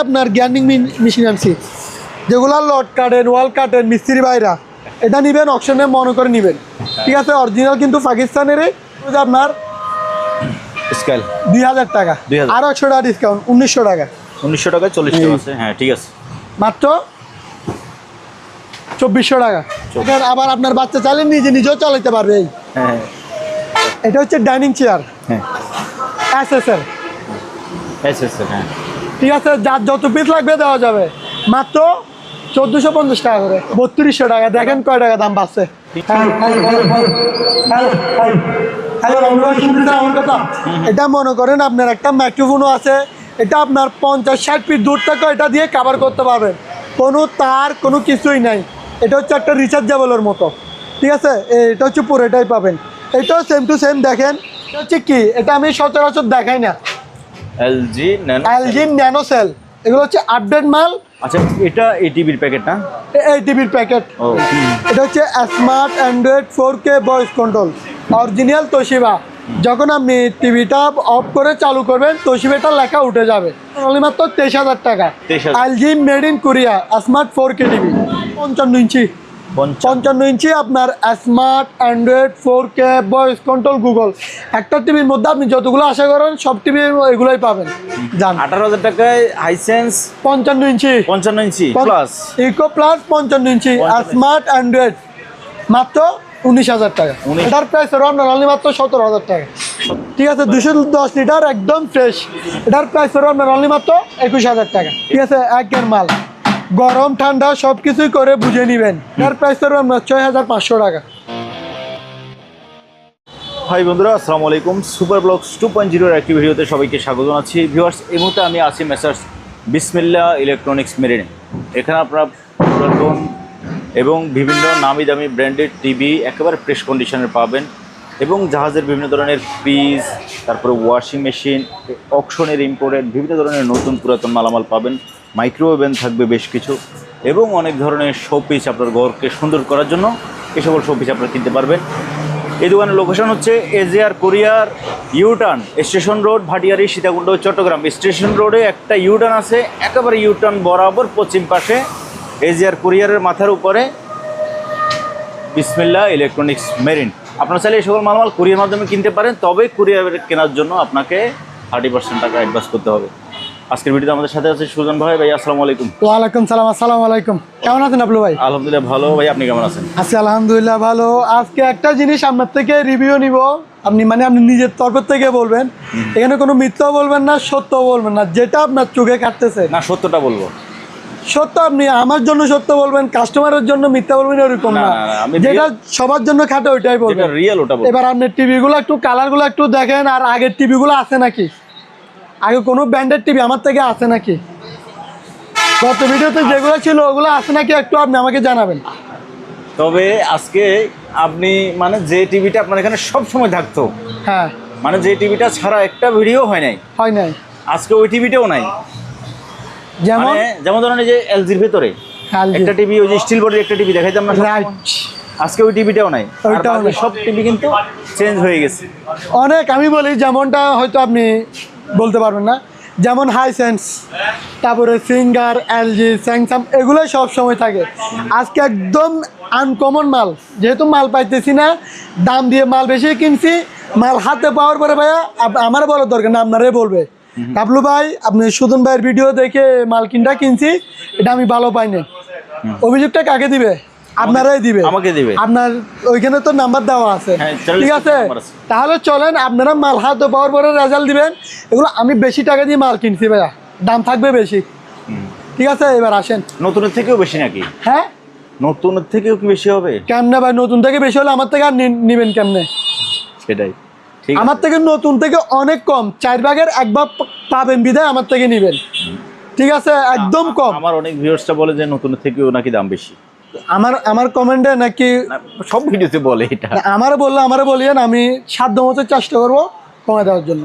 আপনার গ্যান্ডিং মেশিন আনছি, যেগুলো লট কাটেন, ওয়াল কাটেন, মিস্ত্রি ভাইরা এটা নেবেন, অপশনে মনে করে নেবেন। ঠিক আছে, অরিজিনাল কিন্তু পাকিস্তানের। আপনার স্কেল 2000 টাকা, আর 100 টাকা ডিসকাউন্ট, 1900 টাকা। 1900 টাকায় 40 টাকা আছে। হ্যাঁ ঠিক আছে, মাত্র 2400 টাকা। আবার আপনার বাচ্চা চালিয়ে নিজেও চালাতে পারবে। এই হ্যাঁ এটা হচ্ছে ডাইনিং চেয়ার, হ্যাঁ এসএসএর। হ্যাঁ ঠিক আছে, যার যত পিস লাগবে দেওয়া যাবে। মাত্র 1450 টাকা করে, 3200 টাকা। দেখেন কয় টাকা দাম বাড়ছে। এটা মনে করেন আপনার একটা মাইক্রোফোনও আছে, এটা আপনার 50-60 ফিট দূর থেকে এটা দিয়ে কভার করতে পারবেন, কোনো তার কোনো কিছুই নাই। এটা হচ্ছে একটা রিচার্জেবলের মতো। ঠিক আছে, এটা হচ্ছে পুরোটাই পাবেন। এটাও সেম টু সেম। দেখেন এটা হচ্ছে কি, এটা আমি সচরাচর দেখাই না, এলজি ন্যানো সেল। এগুলো হচ্ছে আপডেট মাল। আচ্ছা, এটা এটিভির প্যাকেট না? এই টিভির প্যাকেট। এটা হচ্ছে smart Android 4K voice control, original Toshiba. যখন আপনি টিভিটা অফ করে চালু করবেন, তোশিবাটা লেখা উঠে যাবে। অনলি মাত্র 23,000 টাকা। LG made in Korea smart 4K TV, 55 ইঞ্চি। 55 ইঞ্চি আপনার smart Android 4K voice control Google. একটা টিভির মধ্যে আপনি যতগুলো আশা করেন সব টিভি এগুলোই পাবেন। জান 18,000 টাকায় হাইসেন্স 55 ইঞ্চি, 55 ইঞ্চি প্লাস ইকো প্লাস 55 ইঞ্চি স্মার্ট অ্যান্ড্রয়েড, মাত্র 19,000 টাকা। এটার প্রাইস আপনার অনলি মাত্র 17,000 টাকা। ঠিক আছে, 210 লিটার একদম ফ্রেশ। এটার প্রাইস আপনার অনলি মাত্র 21,000 টাকা। ঠিক আছে, একের মাল, গরম ঠান্ডা সব কিছুই করে বুঝে নেবেন। এটার প্রাইস আপনার 6,500 টাকা। হাই বন্ধুরা, আসসালামু আলাইকুম। সুপার ব্লগস 2.0 এর একটি ভিডিওতে সবাইকে স্বাগত জানাচ্ছি। ভিউয়ার্স, এই মুহূর্তে আমি আছি মেসার্স বিসমিল্লাহ ইলেকট্রনিক্স মেরিনে। এখানে আপনারা পুরাতন এবং বিভিন্ন নামি দামি ব্র্যান্ডেড টিভি একেবারে ফ্রেশ কন্ডিশনের পাবেন, এবং জাহাজের বিভিন্ন ধরনের ফ্রিজ, তারপরে ওয়াশিং মেশিন, অকশনের ইম্পোর্টেড বিভিন্ন ধরনের নতুন পুরাতন মালামাল পাবেন। মাইক্রোওভেন থাকবে বেশ কিছু, এবং অনেক ধরনের শোপিস আপনার ঘরকে সুন্দর করার জন্য এই সকল শোপিস আপনারা কিনতে পারবেন। এই দোকানের লোকেশন হচ্ছে AGR courier U-turn, station road, Bhatiari, Sitakunda, Chittagong. Station রোডে একটা ইউটার্ন আছে, একেবারে ইউটার্ন বরাবর পশ্চিম পাশে এজিআর কোরিয়ারের মাথার উপরে বিসমিল্লাহ ইলেকট্রনিক্স মেরিন। আপনারা চাইলে এই সকল মালামাল কুরিয়ার মাধ্যমে কিনতে পারেন, তবে কুরিয়ার কেনার জন্য আপনাকে 30% টাকা অ্যাডভান্স করতে হবে। আজকের ভিডিওতে আমাদের সাথে আছে সুজন ভাই। ভাই আসসালামু আলাইকুম। ওয়ালাইকুম সালাম। আসসালামু আলাইকুম। কেমন আছেন আপনি ভাই? আলহামদুলিল্লাহ ভালো। ভাই আপনি কেমন আছেন? আছি আলহামদুলিল্লাহ ভালো। আজকে একটা জিনিস আপনার থেকে রিভিউ নিব। আপনি আপনি নিজের তরফের থেকে বলবেন, এখানে কোনো মিথ্যাও বলবেন না, সত্যও বলবেন না, যেটা আপনার চোখে কাটতেছে না সত্যটা বলবো। সত্য আপনি আমার জন্য সত্য বলবেন, কাস্টমারের জন্য মিথ্যা বলবেন, এরকম না। যেটা সবার জন্য খাটে ওইটাই বলবেন, রিয়েল ওটা বলবেন। এবার আপনি টিভিগুলো একটু কালারগুলো একটু দেখেন, আর আগের টিভিগুলো আছে নাকি, আগে কোনো ব্র্যান্ডেড টিভি আমার থেকে আছে নাকি, গত ভিডিওতে যেগুলো ছিল ওগুলো আছে নাকি, একটু আপনি আমাকে জানাবেন। তবে আজকে আপনি যে টিভিটা আপনার এখানে সব সময় থাকতো, হ্যাঁ, যে টিভিটা ছাড়া একটা ভিডিও হয় নাই, আজকে ওই টিভিটাও নাই। যেমন ধরেন এই যে এলজির ভেতরে একটা টিভি, ওই যে স্টিল বডির একটা টিভি দেখাইতাম না, আজকে ওই টিভিটাও নাই। সব টিভি কিন্তু চেঞ্জ হয়ে গেছে অনেক। আমি বলি যেমনটা হয়তো আপনি বলতে পারবেন না, যেমন হাইসেন্স, তারপরে সিঙ্গার, এলজি, স্যামসাং, এগুলোই সব সময় থাকে। আজকে একদম আনকমন মাল, যেহেতু মাল পাইতেছি না, দাম দিয়ে মাল বেশি কিনছি, মাল হাতে পাওয়ার পরে ভাইয়া আমার বলার দরকার না, আপনারাই বলবে কাবলু ভাই আপনি সুদন ভাইয়ের ভিডিও দেখে মাল কিনছি, এটা আমি ভালো পাইনি। অভিযোগটা কাকে দিবে? আপনারাই দিবে, আমাকে দিবে। আপনার ওইখানে তো নাম্বার দেওয়া আছে, ঠিক আছে? তাহলে চলেন, আপনারা মাল হাতে পাওয়ার পরে রেজাল্ট দিবেন। এগুলো আমি বেশি টাকা দিয়ে মাল কিনছি ভাইয়া, দাম থাকবে বেশি, ঠিক আছে? এবার আসেন। নতুনের থেকেও বেশি নাকি? হ্যাঁ, নতুনের থেকেও কি বেশি হবে? কেমনে ভাই? নতুন থেকে বেশি হলে আমার থেকে আর নিবেন কেমনে? সেটাই, আমার থেকে নতুন থেকে অনেক কম, 4 ভাগের 1 ভাগ পাবেন বিধায় আমার থেকে নিবেন, ঠিক আছে? একদম কম। আমার অনেক ভিউয়ার্সরা বলে যে নতুনের থেকেও নাকি দাম বেশি। আমার কমেন্টে নাকি সব ভিডিওতে বলে এটা। আমারে বলিয়েন, আমি সাধ্য মতো চেষ্টা করবো কমে দেওয়ার জন্য।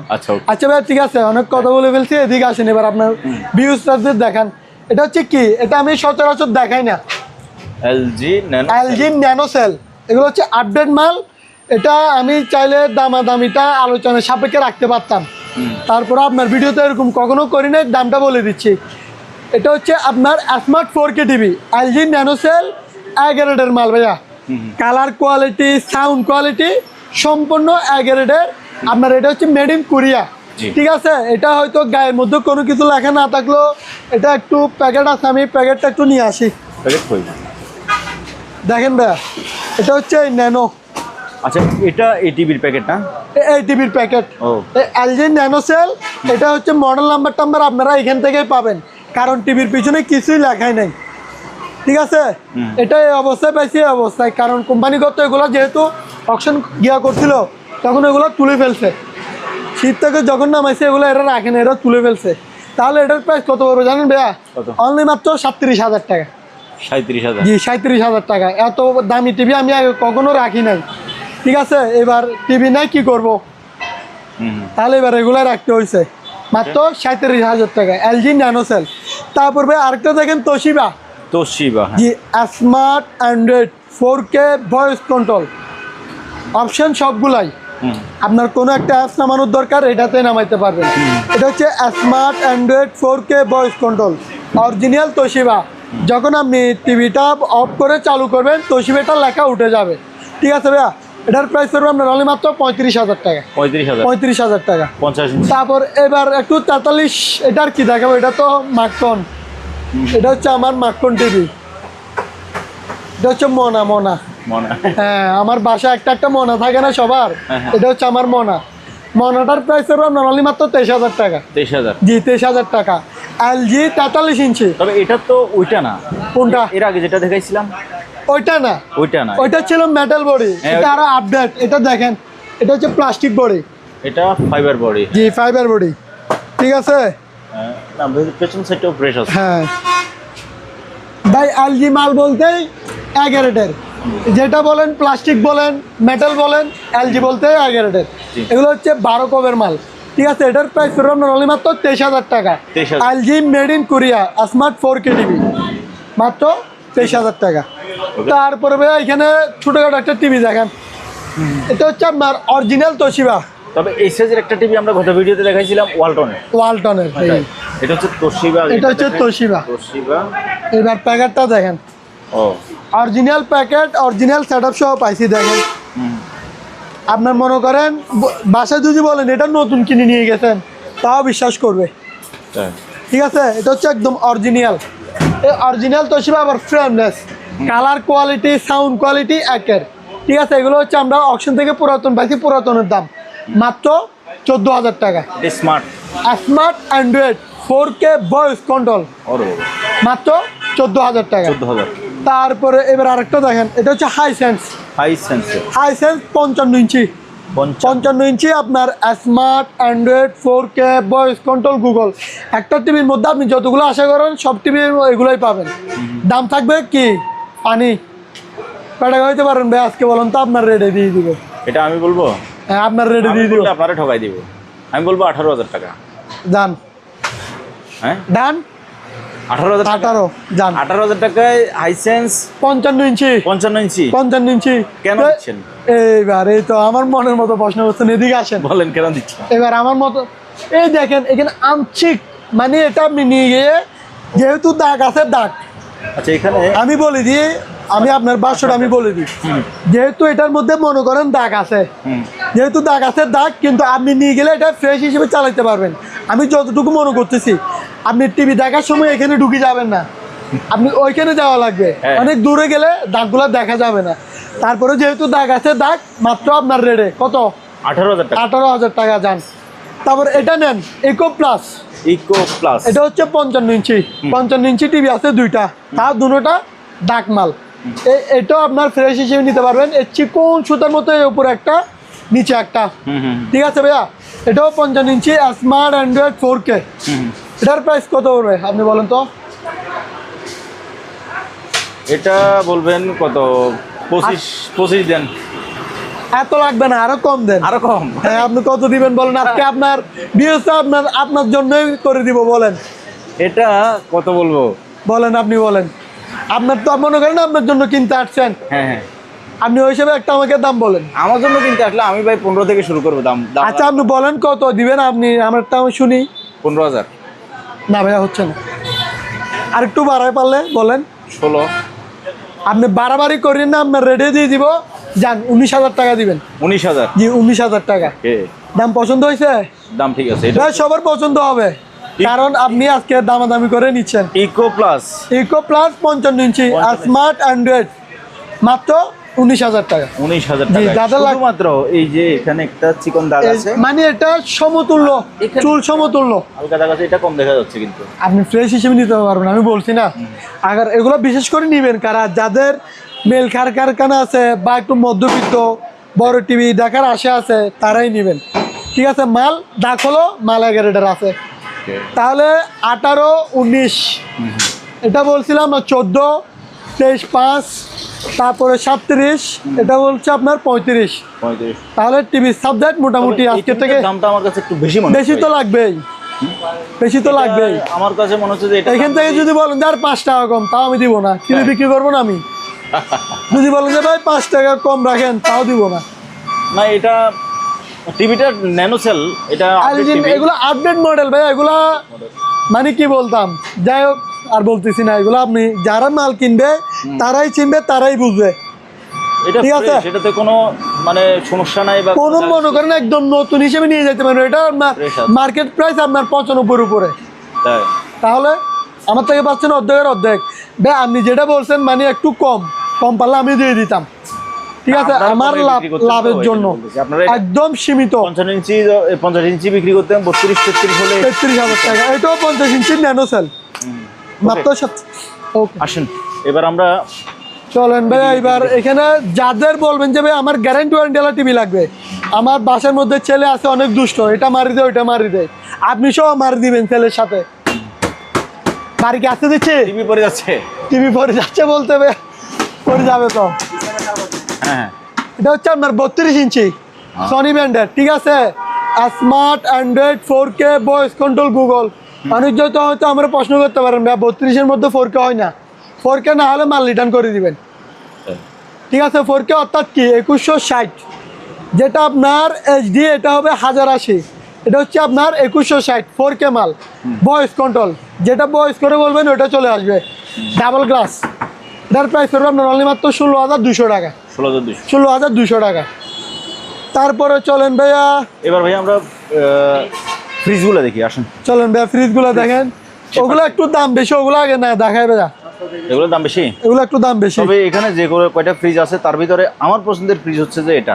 আচ্ছা ভাই, ঠিক আছে, অনেক কথা বলে ফেলছি, এদিকে আসেন। এবার আপনার ভিউজদের দেখান। এটা হচ্ছে কি, এটা আমি সচরাচর দেখাই না, এলজি ন্যানো সেল। এগুলো হচ্ছে আপডেট মাল। এটা আমি চাইলে দামাদামিটা আলোচনার সাপেক্ষে রাখতে পারতাম, তারপরে আপনার ভিডিওতে এরকম কখনো করি নাই, দামটা বলে দিচ্ছি। এটা হচ্ছে আপনার স্মার্ট 4K টিভি এলজি ন্যানোসেল 11 মাল ভাইয়া। কালার কোয়ালিটি, সাউন্ড কোয়ালিটি সম্পূর্ণ 11। আপনার এটা হচ্ছে মেড ইন কোরিয়া, ঠিক আছে। এটা হয়তো গায়ের মধ্যে কোনো কিছু লেখা না থাকলেও এটা একটু প্যাকেট আছে, আমি প্যাকেটটা একটু নিয়ে আসি। দেখেন ভাইয়া, এটা হচ্ছে ন্যানো। আচ্ছা, এটা এই টিভির প্যাকেট না? এই টিভির প্যাকেট এলজি ন্যানোসেল। এটা হচ্ছে মডেল নাম্বার আপনারা এখান থেকেই পাবেন, কারণ টিভির পিছনে কিছুই লেখাই নাই, ঠিক আছে। এটা এই অবস্থায় পাইছি, এই অবস্থায়, কারণ কোম্পানিগত এগুলো যেহেতু অকশন গিয়া করছিল তখন এগুলো তুলে ফেলছে। শীত থেকে যখন নামাইছে এগুলো এরা রাখে না, এরা তুলে ফেলছে। তাহলে এটার প্রাইস কত পড়বে জানেন ভাইয়া? অনলি মাত্র 37,000 টাকা। 37,000? জি, 37,000 টাকা। এত দামি টিভি আমি আগে কখনো রাখি নাই, ঠিক আছে। এবার টিভি নাই কি করব, তাহলে এবার এগুলো রাখতে হয়েছে। মাত্র 37,000 টাকা এলজি ন্যানোসেল। তারপর ভাই আরেকটা দেখেন তোশিবা। জি, smart Android 4K voice control option সবগুলাই। আপনার কোনো একটা অ্যাপস নামানোর দরকার, এটাতে নামাইতে পারবেন। এটা হচ্ছে smart Android 4K voice control original Toshiba. যখন আপনি টিভিটা অফ করে চালু করবেন তোশিবাটা লেখা উঠে যাবে, ঠিক আছে ভাইয়া। এটার প্রাইস পড়বে আপনার অনলি মাত্র 35,000 টাকা। 35,000 টাকা। তারপর এবার একটু 43, এটার কি দেখাবো? এটা তো মাখন, এটা হচ্ছে আমার মাখন টিভি। এটা হচ্ছে মনা। হ্যাঁ, আমার বাসায় একটা মনা থাকে না সবার, এটা হচ্ছে আমার মনাটার প্রাইস পড়বে আপনার অনলি মাত্র 23,000 টাকা। 23,000? জি, 23,000 টাকা। এলজি 43 ইঞ্চি। তবে এটা তো ওইটা না। কোনটা? এর আগে যেটা দেখাইছিলাম ওইটা না, ওইটা ছিল মেটাল বডি। এটা আরো আপডেট। এটা দেখেন, এটা হচ্ছে প্লাস্টিক বডি, এটা ফাইবার বডি। জি, ফাইবার বডি, ঠিক আছে। না, পেছন সাইডটাও ফ্রেশ আছে। হ্যাঁ ভাই, এলজি মাল বলতেই 11। যেটা বলেন, প্লাস্টিক বলেন, মেটাল বলেন, এলজি বলতে 11। এগুলো হচ্ছে 12 কবের মাল, ঠিক আছে। এটার প্রাইস পড়বে আপনার অনলি মাত্র 23,000 টাকা। LG made in Korea smart 4K TV মাত্র 23,000 টাকা। তারপরে ভাই এখানে ছোটখাটো একটা টিভি দেখেন, এটা হচ্ছে আপনার অরিজিনাল তোশিবা। তবে এই সাইজের একটা টিভি আমরা গত ভিডিওতে দেখাইছিলাম ওয়ালটনের। এটা হচ্ছে তোশিবা। এটা হচ্ছে তোশিবা। এবার প্যাকেটটা দেখেন, অরিজিনাল প্যাকেট, অরিজিনাল সেটআপ সহ পাইছি। দেখেন, আপনার মনে করেন বাসায় যদি বলেন এটা নতুন কিনে নিয়ে গেছেন তাও বিশ্বাস করবে, ঠিক আছে। এটা হচ্ছে একদম অরিজিনাল। এই অরিজিনাল তোশিবা আবার frameless, colour quality, sound quality একের, ঠিক আছে। এগুলো হচ্ছে আমরা অকশন থেকে পুরাতন পাইছি, পুরাতনের দাম মাত্র 14,000 টাকা। Smart Android 4K voice control মাত্র 14,000 টাকা। তারপরে এবার আরেকটা দেখেন, এটা হচ্ছে হাইসেন্স 55 ইঞ্চি। 55 ইঞ্চি আপনার smart Android 4K voice control Google. একটা টিভির মধ্যে আপনি যতগুলো আশা করেন সব টিভি এগুলোই পাবেন। দাম থাকবে কি পানি পেটা হইতে পারেন ভাই, আজকে বলেন তো আপনার রেটে দিয়ে দিব। এটা আমি বলবো? হ্যাঁ, আপনার রেটে দিয়ে দিব। আপনারা ঠকাই দিব। আমি বলবো 18,000 টাকা। ডান। হ্যাঁ, ডান। 18,000 জান। 18,000 টাকায় হাইসেন্স 55 ইঞ্চি। 55 ইঞ্চি কেন দিচ্ছেন? এইবার এই তো আমার মনের মতো প্রশ্ন করছেন, এদিকে আসেন। বলেন কেন দিচ্ছেন? এবার আমার মতো, এই দেখেন এখানে আংশিক, মানে এটা আপনি নিয়ে গিয়ে যেহেতু দাগ আছে, দাগ। আচ্ছা, এখানে আমি বলে দিই, আমি আপনার বাসটা আমি বলে দিই, যেহেতু এটার মধ্যে মনে করেন দাগ আছে, যেহেতু দাগ আছে, দাগ কিন্তু আপনি নিয়ে গেলে এটা ফ্রেশ হিসেবে চালাতে পারবেন। আমি যতটুকু মনে করতেছি, আপনি টিভি দেখার সময় এখানে ঢুকে যাবেন না, আপনি ওইখানে যাওয়া লাগবে, অনেক দূরে গেলে দাগগুলো দেখা যাবে না। তারপরে যেহেতু দাগ আছে, দাগ মাত্র আপনার রেটে কত? 18,000 টাকা। যান। তারপর এটা নেন ইকো প্লাস। এটা হচ্ছে 55 ইঞ্চি। 55 ইঞ্চি টিভি আছে দুইটা, তার দুটোটা ডাক মাল। এটাও আপনার ফ্রেশ হিসেবে নিতে পারবেন। এর চিকন সুতার মতো উপরে একটা, নিচে একটা, ঠিক আছে ভাইয়া। এটাও 55 ইঞ্চি স্মার্ট অ্যান্ড্রয়েড 4K। এটার প্রাইস কত পড়বে আপনি বলেন তো? এটা বলবেন কত? 25 দেন। এত লাগবে না, আরো কম দেন। আরো কম? হ্যাঁ, আপনি কত দিবেন বলেন? আজকে আপনার বিয়েটা আপনার জন্যই করে দিব, বলেন। এটা কত বলবো বলেন, আপনি বলেন। আপনার তো মনে করেন আপনার জন্য কিনতে আসছেন। হ্যাঁ, আপনি ওই হিসেবে একটা আমাকে দাম বলেন। আমার জন্য কিনতে আসলে আমি ভাই 15 থেকে শুরু করবো দাম। আচ্ছা, আপনি বলেন কত দিবেন আপনি, আমারটা আমি শুনি। 15,000? না ভাইয়া, হচ্ছে না। আর একটু বাড়ায় পারলে বলেন। 16। আপনি বাড়াবাড়ি করেন না, আপনার রেডি দিয়ে দিব, যান 19,000 টাকা দিবেন। 19,000। জি 19,000 টাকা। দাম পছন্দ হয়েছে? দাম ঠিক আছে, এটা ভাই সবার পছন্দ হবে, কারণ আপনি আজকে দামাদামি করে নিচ্ছেন। ইকো প্লাস 55 ইঞ্চি স্মার্ট অ্যান্ড্রয়েড মাত্র 19,000 টাকা। 19,000 জি, টাকা যাদের শুধুমাত্র। এই যে এখানে একটা চিকন দাগ আছে, মানে এটা সমতুল্য, চুল সমতুল্য। হালকা দাগ আছে, এটা কম দেখা যাচ্ছে কিন্তু। আপনি ফ্রেশ হিসেবে নিতে পারবেন, আমি বলছি না। আবার এগুলো বিশেষ করে নিবেন কারা, যাদের মেল কারখানা আছে বা একটু মধ্যবিত্ত, বড় টিভি দেখার আশা আছে, তারাই নেবেন। ঠিক আছে, মাল দাগ হলো মাল 11টার আছে। তাহলে 18, 19, এটা বলছিলাম 14, 23, 5, তারপরে 37, এটা বলছে আপনার 35। তাহলে টিভি সাবজেক্ট মোটামুটি আজকে থেকে দামটা আমার কাছে একটু বেশি মনে বেশি তো লাগবেই, বেশি তো লাগবেই। আমার কাছে মনে হচ্ছে যে এটা এখান থেকে যদি বলেন যে আর 5 টাকা কম, তাও আমি দিব না, কিনে বিক্রি করবো না আমি। যদি বলেন যে ভাই 5 টাকা কম রাখেন, তাও দিব না। না, এটা টিভিটা ন্যানো সেল, এটা এগুলো আপডেট মডেল ভাই, এগুলা মানে কি বলতাম, যাই হোক আর বলতেছি না। এগুলো আপনি যারা মাল কিনবে তারাই চিনবে, তারাই বুঝবে। এটা ঠিক আছে, সেটাতে কোনো মানে সমস্যা নাই বা কোনো মনে করেন একদম নতুন হিসেবে নিয়ে যেতে পারেন। এটা মার্কেট প্রাইস আপনার 95 উপরে। তাই তাহলে আমার থেকে পাচ্ছেন অর্ধেকের অর্ধেক। ভাই আপনি যেটা বলছেন মানে একটু কম পারলে আমি দিয়ে দিতাম। ঠিক আছে, আমার লাভের জন্য একদম সীমিত। 50 ইঞ্চি বিক্রি করতে 32-33 হলে 33,000 টাকা। এটাও 50 ইঞ্চি ন্যানো সেল মাত্র। আসেন এবার আমরা চলেন ভাই, এবার এখানে যাদের বলবেন যে ভাই আমার গ্যারান্টি ওয়ারেন্টি টিভি লাগবে, আমার বাসার মধ্যে ছেলে আছে অনেক দুষ্ট, এটা মারি দেয় ওইটা মারি দেয়, আপনি সব মারি দিবেন ছেলের সাথে। বাড়ি কি আসতে দিচ্ছে? টিভি পরে যাচ্ছে, টিভি পরে যাচ্ছে বলতে হবে, পরে যাবে তো। হ্যাঁ এটা হচ্ছে আপনার 32 ইঞ্চি সনি ব্র্যান্ডের। ঠিক আছে, smart Android 4K voice control Google. অনেক হয়তো আমরা প্রশ্ন করতে পারেন ভাই 32-এর মধ্যে 4K হয় না। 4K না হলে মাল রিটার্ন করে দিবেন। ঠিক আছে, 4K অর্থাৎ কি 2160, যেটা আপনার HD এটা হবে 1080, এটা হচ্ছে আপনার 2160 4K মাল। ভয়েস কন্ট্রোল, যেটা ভয়েস করে বলবেন ওটা চলে আসবে। ডাবল গ্লাস, এটার প্রাইস করবে আপনার অনলি মাত্র 16,200 টাকা। 16,200 টাকা। তারপরে চলেন ভাইয়া, এবার ভাইয়া আমরা ফ্রিজগুলো দেখি, আসেন। চলেন ভাইয়া ফ্রিজগুলো দেখেন। ওগুলো একটু দাম বেশি, ওগুলো আগে না দেখায় ভাইয়া, এগুলোর দাম বেশি। এগুলো একটু দাম বেশি। তবে এখানে যে কয়টা ফ্রিজ আছে তার ভিতরে আমার পছন্দের ফ্রিজ হচ্ছে যে এটা,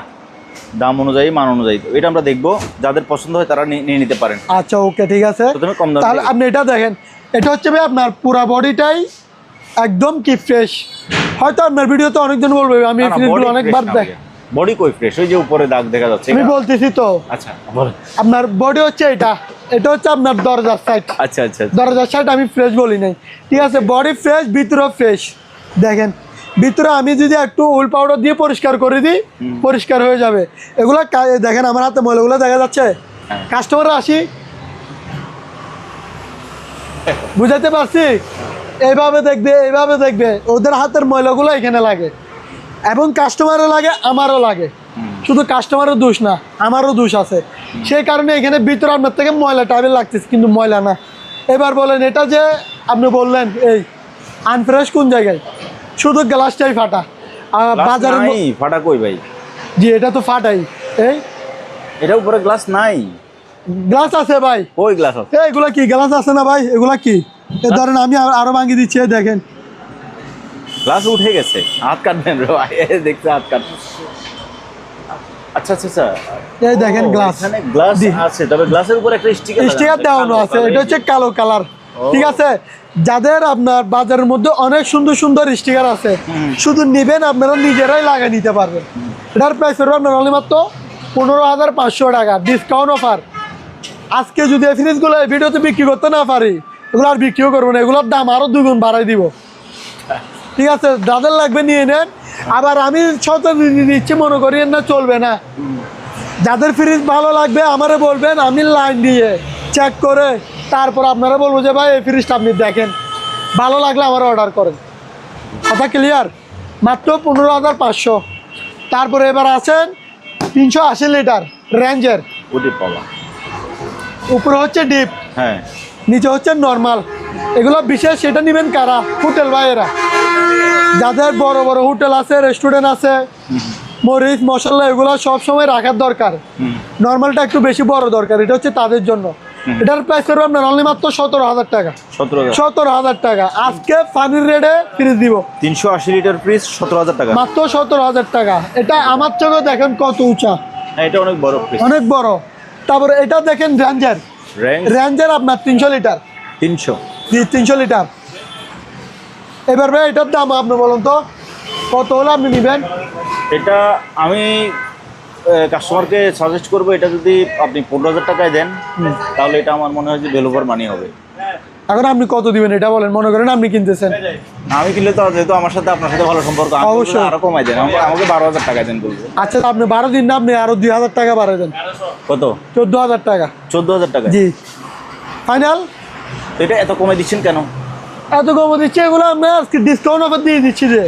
দাম অনুযায়ী মান অনুযায়ী। তো এটা আমরা দেখবো, যাদের পছন্দ হয় তারা নিয়ে নিতে পারেন। আচ্ছা ওকে, ঠিক আছে। প্রথমে কম দাম, তাহলে আপনি এটা দেখেন, এটা হচ্ছে ভাই আপনার পুরা বডিটাই একদম কি ফ্রেশ। হয়তো আপনার ভিডিওতে অনেকজন বলবে আমি এই ফ্রিজগুলো অনেকবার দেখ, বডি কই ফ্রেশ, ওই যে উপরে দাগ দেখা যাচ্ছে, আমি বলতেছি তো। আচ্ছা বলেন। আপনার বডি হচ্ছে এটা হচ্ছে আপনার দরজার সাইড। আচ্ছা আচ্ছা, দরজার সাইড আমি ফ্রেশ বলি নাই। ঠিক আছে, বডি ফ্রেশ, ভিতরে ফ্রেশ। দেখেন ভিতরে আমি যদি একটু উল পাউডার দিয়ে পরিষ্কার করে দিই, পরিষ্কার হয়ে যাবে। এগুলো দেখেন আমার হাতে ময়লাগুলো দেখা যাচ্ছে। কাস্টমাররা আসি, বুঝাতে পারছি, এইভাবে দেখবে ওদের হাতের ময়লাগুলো এখানে লাগে, এবং কাস্টমারও লাগে, আমারও লাগে। শুধু কাস্টমারের দোষ না, আমারও দোষ আছে। সেই কারণে এখানে ভিতরে আপনার থেকে ময়লা টাইপের লাগতেছে, কিন্তু ময়লা না। এবার বলেন, এটা যে আপনি বললেন এই আনফ্রেশ কোন জায়গায়, শুধু গ্লাসটাই ফাটা। বাজারে ফাটা কই ভাই? জি এটা তো ফাটাই। এই এটা উপরে গ্লাস নাই, গ্লাস আছে ভাই। ওই গ্লাস আছে। এগুলা কি গ্লাস আছে না ভাই? এগুলা কি? এ ধরেন আমি আরো ভাঙিয়ে দিচ্ছি, দেখেন গ্লাস উঠে গেছে, হাত কাটবেন রে ভাই, দেখতে হাত কাটবেন। আচ্ছা আচ্ছা আচ্ছা, এই দেখেন গ্লাস, এখানে গ্লাস আছে, তবে গ্লাসের উপর একটা স্টিকার দেওয়ানো আছে। এটা হচ্ছে কালো কালার। ঠিক আছে, যাদের আপনার বাজারের মধ্যে অনেক সুন্দর সুন্দর স্টিকার আছে, শুধু নেবেন আপনারা নিজেরাই লাগিয়ে নিতে পারবেন। এটার প্রাইস হবে আপনার অনলি মাত্র 15,500 টাকা, ডিসকাউন্ট অফার। আজকে যদি এই ফ্রিজগুলো এই ভিডিওতে বিক্রি করতে না পারি, এগুলো আর বিক্রিও করবো না, এগুলোর দাম আরও 2 গুণ বাড়াই দিব। ঠিক আছে, যাদের লাগবে নিয়ে নেন। আবার আমি দিচ্ছি মনে করিয়েন না, চলবে না। যাদের ফ্রিজ ভালো লাগবে আমারে বলবেন, আমি লাইন দিয়ে চেক করে তারপর আপনারা বলবো যে ভাই এই ফ্রিজটা আপনি দেখেন, ভালো লাগলে আমার অর্ডার করেন। কথা ক্লিয়ার? মাত্র 15,500। তারপরে এবার আছেন 380 লিটার রেঞ্জের, পাওয়া উপরে হচ্ছে ডিপ, হ্যাঁ, নিচে হচ্ছে নর্মাল। এগুলো বিশেষ সেটা নেবেন কারা? হোটেল ভাইয়েরা, যাদের বড় বড় হোটেল আছে, রেস্টুরেন্ট আছে, মরিচ মশলা এগুলো সব সময় রাখার দরকার। নর্মালটা একটু বেশি বড় দরকার, এটা হচ্ছে তাদের জন্য। এটার প্রাইস করবো আপনার অনলি মাত্র 17,000 টাকা। 17,000 টাকা আজকে পানির রেটে ফ্রিজ দিব। 380 লিটার ফ্রিজ 17,000 টাকা, মাত্র 17,000 টাকা। এটা আমার চোখে দেখেন কত উঁচা, এটা অনেক বড় ফ্রিজ, অনেক বড়। তারপরে এটা দেখেন রেঞ্জার, রেঞ্জার আপনার 300 লিটার, 300 লিটার। এবার ভাই এটার দাম আপনি বলুন তো কত হলে আপনি নেবেন? এটা আমি কাস্টমারকে সাজেস্ট করবো, এটা যদি আপনি 15,000 টাকায় দেন তাহলে এটা আমার মনে হয় যে ভ্যালু ফর মানি হবে। এখন আপনি কত দিবেন এটা বলেন, মনে করেন আপনি কিনতেছেন। আমি কিনলে তো যেহেতু আমার সাথে আপনার সাথে ভালো সম্পর্ক, অবশ্যই আরো কমাই দেন, আমাকে 12,000 টাকায় দেন বলবো। আচ্ছা আপনি 12 দিন না, আপনি আরো 2,000 টাকা বাড়াই দেন। কত? 14,000 টাকা। 14,000 টাকা? জি ফাইনাল। এটা এত কমে দিচ্ছেন কেন? এত কম দিচ্ছে এগুলো আমরা আজকে ডিসকাউন্ট অফার দিয়ে দিচ্ছি রে।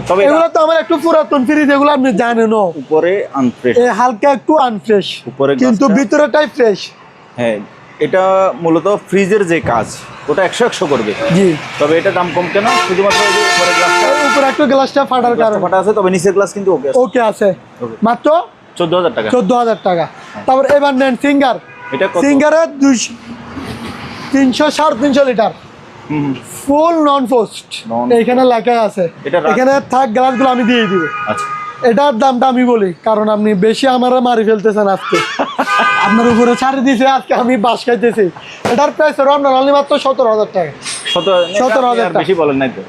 তবে এগুলো তো আমার একটু পুরাতন ফ্রিজ, এগুলো আপনি জানেন উপরে আনফ্রেশ, হালকা একটু আনফ্রেশ, উপরে কিন্তু ভিতরেটাই ফ্রেশ। হ্যাঁ, এটা মূলত ফ্রিজের যে কাজ ওটা 100 করবে। জি, তবে এটা দাম কম কেন? শুধুমাত্র এই যে উপরের গ্লাসটা, উপরে একটু গ্লাসটা ফাটার কারণে ফাটা আছে, তবে নিচের গ্লাস কিন্তু ওকে আছে। মাত্র 14,000 টাকা। 14,000 টাকা। তারপর এবার নেন সিঙ্গার, এটা সিঙ্গারের 300 লিটার ফুল নন পোস্ট, এইখানে লেখা আছে। এখানে থাক গ্লাসগুলো আমি দিয়ে দিব। আচ্ছা, এটার দামটা আমি বলি, কারণ আপনি বেশি আমার মারি ফেলতেছেন আজকে। আপনার উপরে ছাড়ি দিয়েছে, আজকে আমি বাস খাইতেছি। এটার প্রাইস আপনার অনলি মাত্র 17,000 টাকা। 17,000 টাকা বেশি বলেন নাই তো?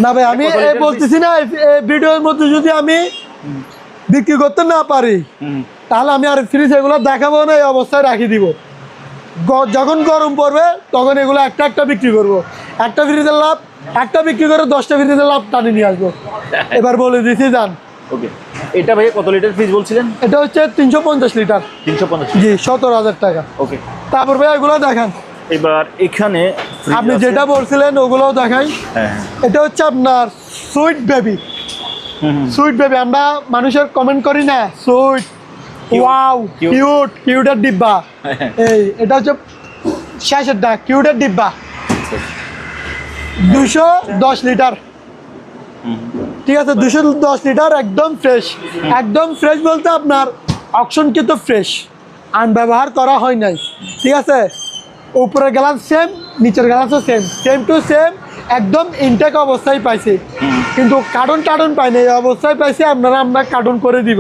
না ভাই, আমি বলতেছি না, এই ভিডিওর মধ্যে যদি আমি বিক্রি করতে না পারি তাহলে আমি আর ফ্রিজ এগুলো দেখাবো না, এই অবস্থায় রাখি দিব। যখন গরম পড়বে তখন এগুলো একটা একটা বিক্রি করবো। একটা ফ্রিজের লাভ, একটা বিক্রি করে 10টা ফ্রিজের লাভ টানি নিয়ে আসবো। এবার বলে দিচ্ছি যান। ওকে, এটা ভাই কত লিটার ফ্রিজ বলছিলেন? এটা হচ্ছে 350 লিটার। 350? জি, 17,000 টাকা। ওকে, তারপর ভাই এগুলো দেখান। এবার এখানে আপনি যেটা বলছিলেন ওগুলোও দেখাই। হ্যাঁ, এটা হচ্ছে আপনার সুইট বেবি। সুইট বেবি, আমরা মানুষের কমেন্ট করি না, সুইট, ওয়াও, কিউট, কিউটের ডিব্বা। এই এটা হচ্ছে শেষেরটা, কিউটের ডিব্বা। 210 লিটার, ঠিক আছে, 210 লিটার, একদম ফ্রেশ। একদম ফ্রেশ বলতে আপনার অকশন কিন্তু ফ্রেশ, ব্যবহার করা হয় নাই, ঠিক আছে। উপরের গ্লাস সেম, নিচের গ্লাসও সেম, সেম টু সেম, একদম ইনটেক অবস্থায় পাইছি, কিন্তু কার্টন পাই না, এই অবস্থায় পাইছি। আমরা কার্টন করে দিব।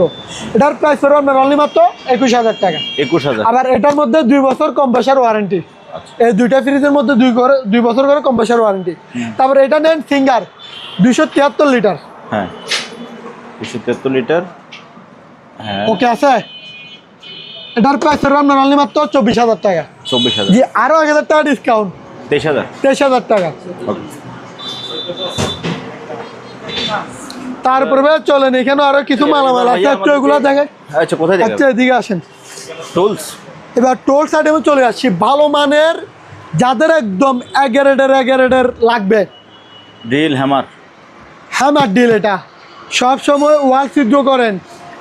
এটার প্রাইস হলো আপনার অনলি মাত্র 21,000 টাকা। 21,000? আবার এটার মধ্যে 2 বছর কম্প্রেসার ওয়ারেন্টি। এই দুইটা ফ্রিজের মধ্যে 2 বছর করে কম্প্রেসার ওয়ারেন্টি। তারপর এটা নেন সিঙ্গার, 273 লিটার। হ্যাঁ, 273 লিটার। হ্যাঁ, ওকে আছে। এটার প্রাইস হলো আপনার অনলি মাত্র 24,000 টাকা। 24,000? জি, আরো 1,000 টাকা ডিসকাউন্ট, 23,000? 23,000 টাকা। তারপরে চলেন, এখানে আরো কিছু মালামাল আছে, একটু এগুলো দেখেন। আচ্ছা, কোথায় দেখেন? আচ্ছা, এদিকে আসেন। টুলস। এবার টোল সাইডে আমি চলে আসছি। ভালো মানের, যাদের একদম এগারেডের লাগবে, ড্রিল, হ্যামার ডিল। এটা সব সময় ওয়াল ছিদ্র করেন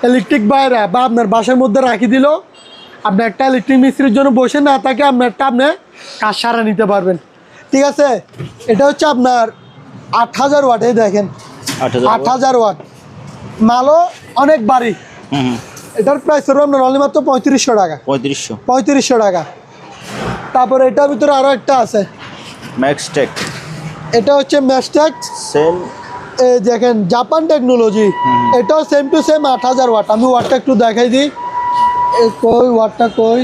ইলেকট্রিক বাইরে বা আপনার বাসার মধ্যে রাখি দিল, আপনি একটা ইলেকট্রিক মিস্ত্রির জন্য বসে না থাকে আপনারটা আপনি কাজ সারা নিতে পারবেন, ঠিক আছে। এটা হচ্ছে আপনার 8,000 ওয়াট। এই দেখেন 8,000 ওয়াট, মালও অনেক বাড়ি। এটার প্রাইস হলো আপনার অনলি মাত্র 3500 টাকা। 3500 টাকা। তারপরে এটার ভিতরে আরও একটা আছে, ম্যাক্সটেক। এটা হচ্ছে ম্যাক্সটেক, সেম। এই দেখেন জাপান টেকনোলজি। এটাও সেম টু সেম 8,000 ওয়াট। আমি ওয়াটটা একটু দেখাই দিই। কই ওয়াটটা কই?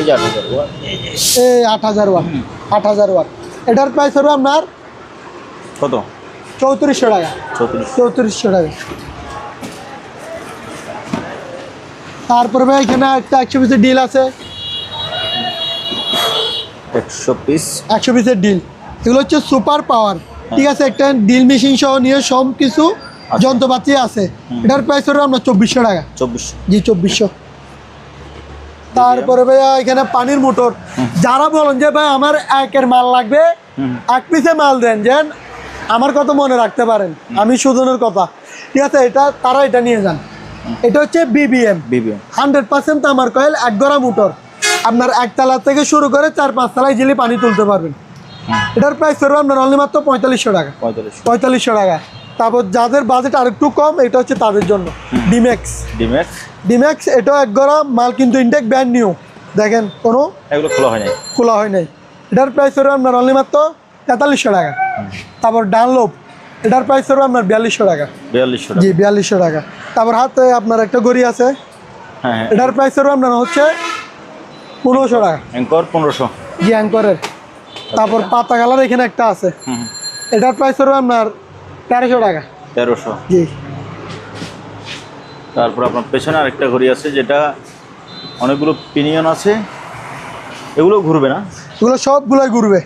এই 8,000 ওয়াট। এই 8,000 ওয়াট, 8,000 ওয়াট। এটার প্রাইস হলো আপনার কত? 3400 টাকা। 3400 টাকা। তারপরে ভাই এখানে একটা 100 পিসের ডিল আছে। 100 পিসের ডিল। এগুলো হচ্ছে সুপার পাওয়ার, ঠিক আছে। একটা ডিল মেশিন সহ নিয়ে সব কিছু যন্ত্রপাতি আছে। এটার প্রাইস হলো আপনার 2400 টাকা। 2400? জি, 2400। তারপরে ভাইয়া এখানে পানির মোটর। যারা বলেন যে ভাই আমার একের মাল লাগবে, 1 পিসে মাল দেন, যেন আমার কথা মনে রাখতে পারেন, আমি সুজনের কথা, ঠিক আছে, তারা এটা নিয়ে যান। এটা হচ্ছে বিবিএম 100% তামার কয়েল, 1 গড়া মোটর। আপনার 1 তলা থেকে শুরু করে 4-5 তলায় ইজিলি পানি তুলতে পারবেন। এটার প্রাইস পড়বে আপনার অনলি মাত্র 4500 টাকা। 4500 টাকা। তারপর যাদের বাজেট আর একটু কম, এটা হচ্ছে তাদের জন্য ডিম্যাক্স। এটাও এক গড়া মাল, কিন্তু ইনটেক ব্র্যান্ড নিউ, দেখেন কোনো এগুলো খোলা হয় নাই। এটার প্রাইস পড়বে আপনার অনলি মাত্র 4300 টাকা। তারপর ডানলোপ, এটার প্রাইস পড়বে আপনার 4200 টাকা। 4200 জি 4200 টাকা। তারপর হাতে আপনার একটা ঘড়ি আছে, এটার প্রাইস পড়বে আপনার হচ্ছে 1500 টাকা। অ্যাঙ্কর 1500। জি অ্যাঙ্করের। তারপর পাতা কালার এখানে একটা আছে, এটার প্রাইস পড়বে আপনার 1300 টাকা। 1300। জি। তারপর আপনার পেছনে আরেকটা ঘড়ি আছে, যেটা অনেকগুলো পিনিয়ন আছে, এগুলো ঘুরবে না? এগুলো সবগুলোই ঘুরবে।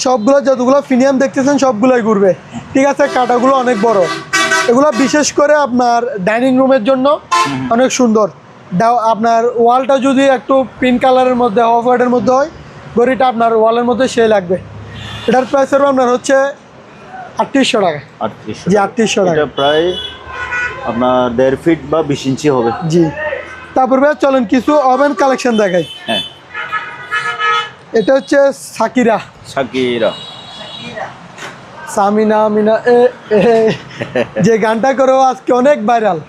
সবগুলো যতগুলো প্রিমিয়াম দেখতেছেন সবগুলোই ঘুরবে। ঠিক আছে, কাটাগুলো অনেক বড়। এগুলো বিশেষ করে আপনার ডাইনিং রুমের জন্য অনেক সুন্দর। আপনার ওয়ালটা যদি একটু পিঙ্ক কালারের মধ্যে, অফ হোয়াইটের মধ্যে হয়, ঘড়িটা আপনার ওয়ালের মধ্যে সেই লাগবে। এটার প্রাইস হবে আপনার হচ্ছে 3800 টাকা। 3800। জি 3800 টাকা। এটা প্রায় আপনার 1.5 ফিট বা 20 ইঞ্চি হবে। জি। তারপর ভাই চলেন কিছু ওভেন কালেকশন দেখাই। হ্যাঁ, এটা হচ্ছে সাকিরা সামিনা মিনা যে গানটা করে আজকে অনেক ভাইরাল।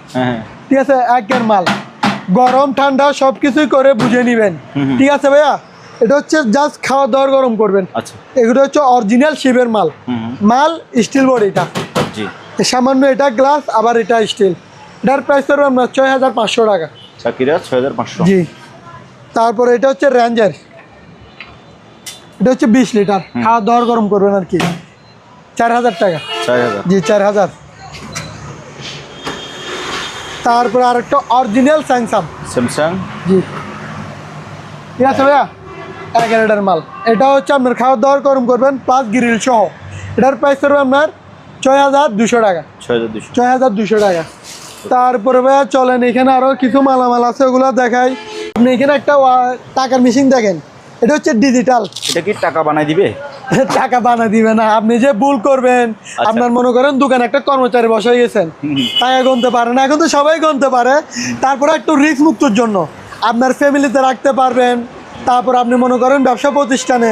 ঠিক আছে, একের মাল, গরম ঠান্ডা সবকিছুই করে বুঝে নিবেন। ঠিক আছে ভাইয়া, এটা হচ্ছে জাস্ট খাওয়া দাওয়ার গরম করবেন। আচ্ছা, এগুলো হচ্ছে অরিজিনাল শিবের মাল স্টিল বডি। এটা জি সামান্য, এটা গ্লাস, আবার এটা স্টিল। এটার প্রাইস করবে আপনার 6500 টাকা। সাকিরা 6500। জি। তারপরে এটা হচ্ছে রেঞ্জার, এটা হচ্ছে 20 লিটার, খাওয়া দাওয়ার গরম করবেন আর কি, 4000 টাকা। 4000। জি 4000। তারপরে আরেকটা অরিজিনাল স্যামসাং। জি। ঠিক আছে ভাইয়া, 11 লিটার মাল। এটা হচ্ছে আপনার খাওয়া দাওয়ার গরম করবেন প্লাস গ্রিল সহ। এটার প্রাইস করবে আপনার 6200 টাকা। 6200 টাকা। তারপরে ভাইয়া চলেন, এখানে আরও কিছু মালামাল আছে, ওগুলো দেখাই। আপনি এখানে একটা টাকার মেশিন দেখেন, এটা হচ্ছে ডিজিটাল। এটা কি টাকা বানাই দিবে? টাকা বানা দিবে না, আপনি যে ভুল করবেন। আপনার মনে করেন দোকানে একটা কর্মচারী বসে গেছেন, টাকা গুনতে পারে না, এখন তো সবাই গুনতে পারে। তারপরে একটু রিস্ক মুক্তর জন্য আপনার ফ্যামিলিতে রাখতে পারবেন। তারপর আপনি মনে করেন ব্যবসা প্রতিষ্ঠানে,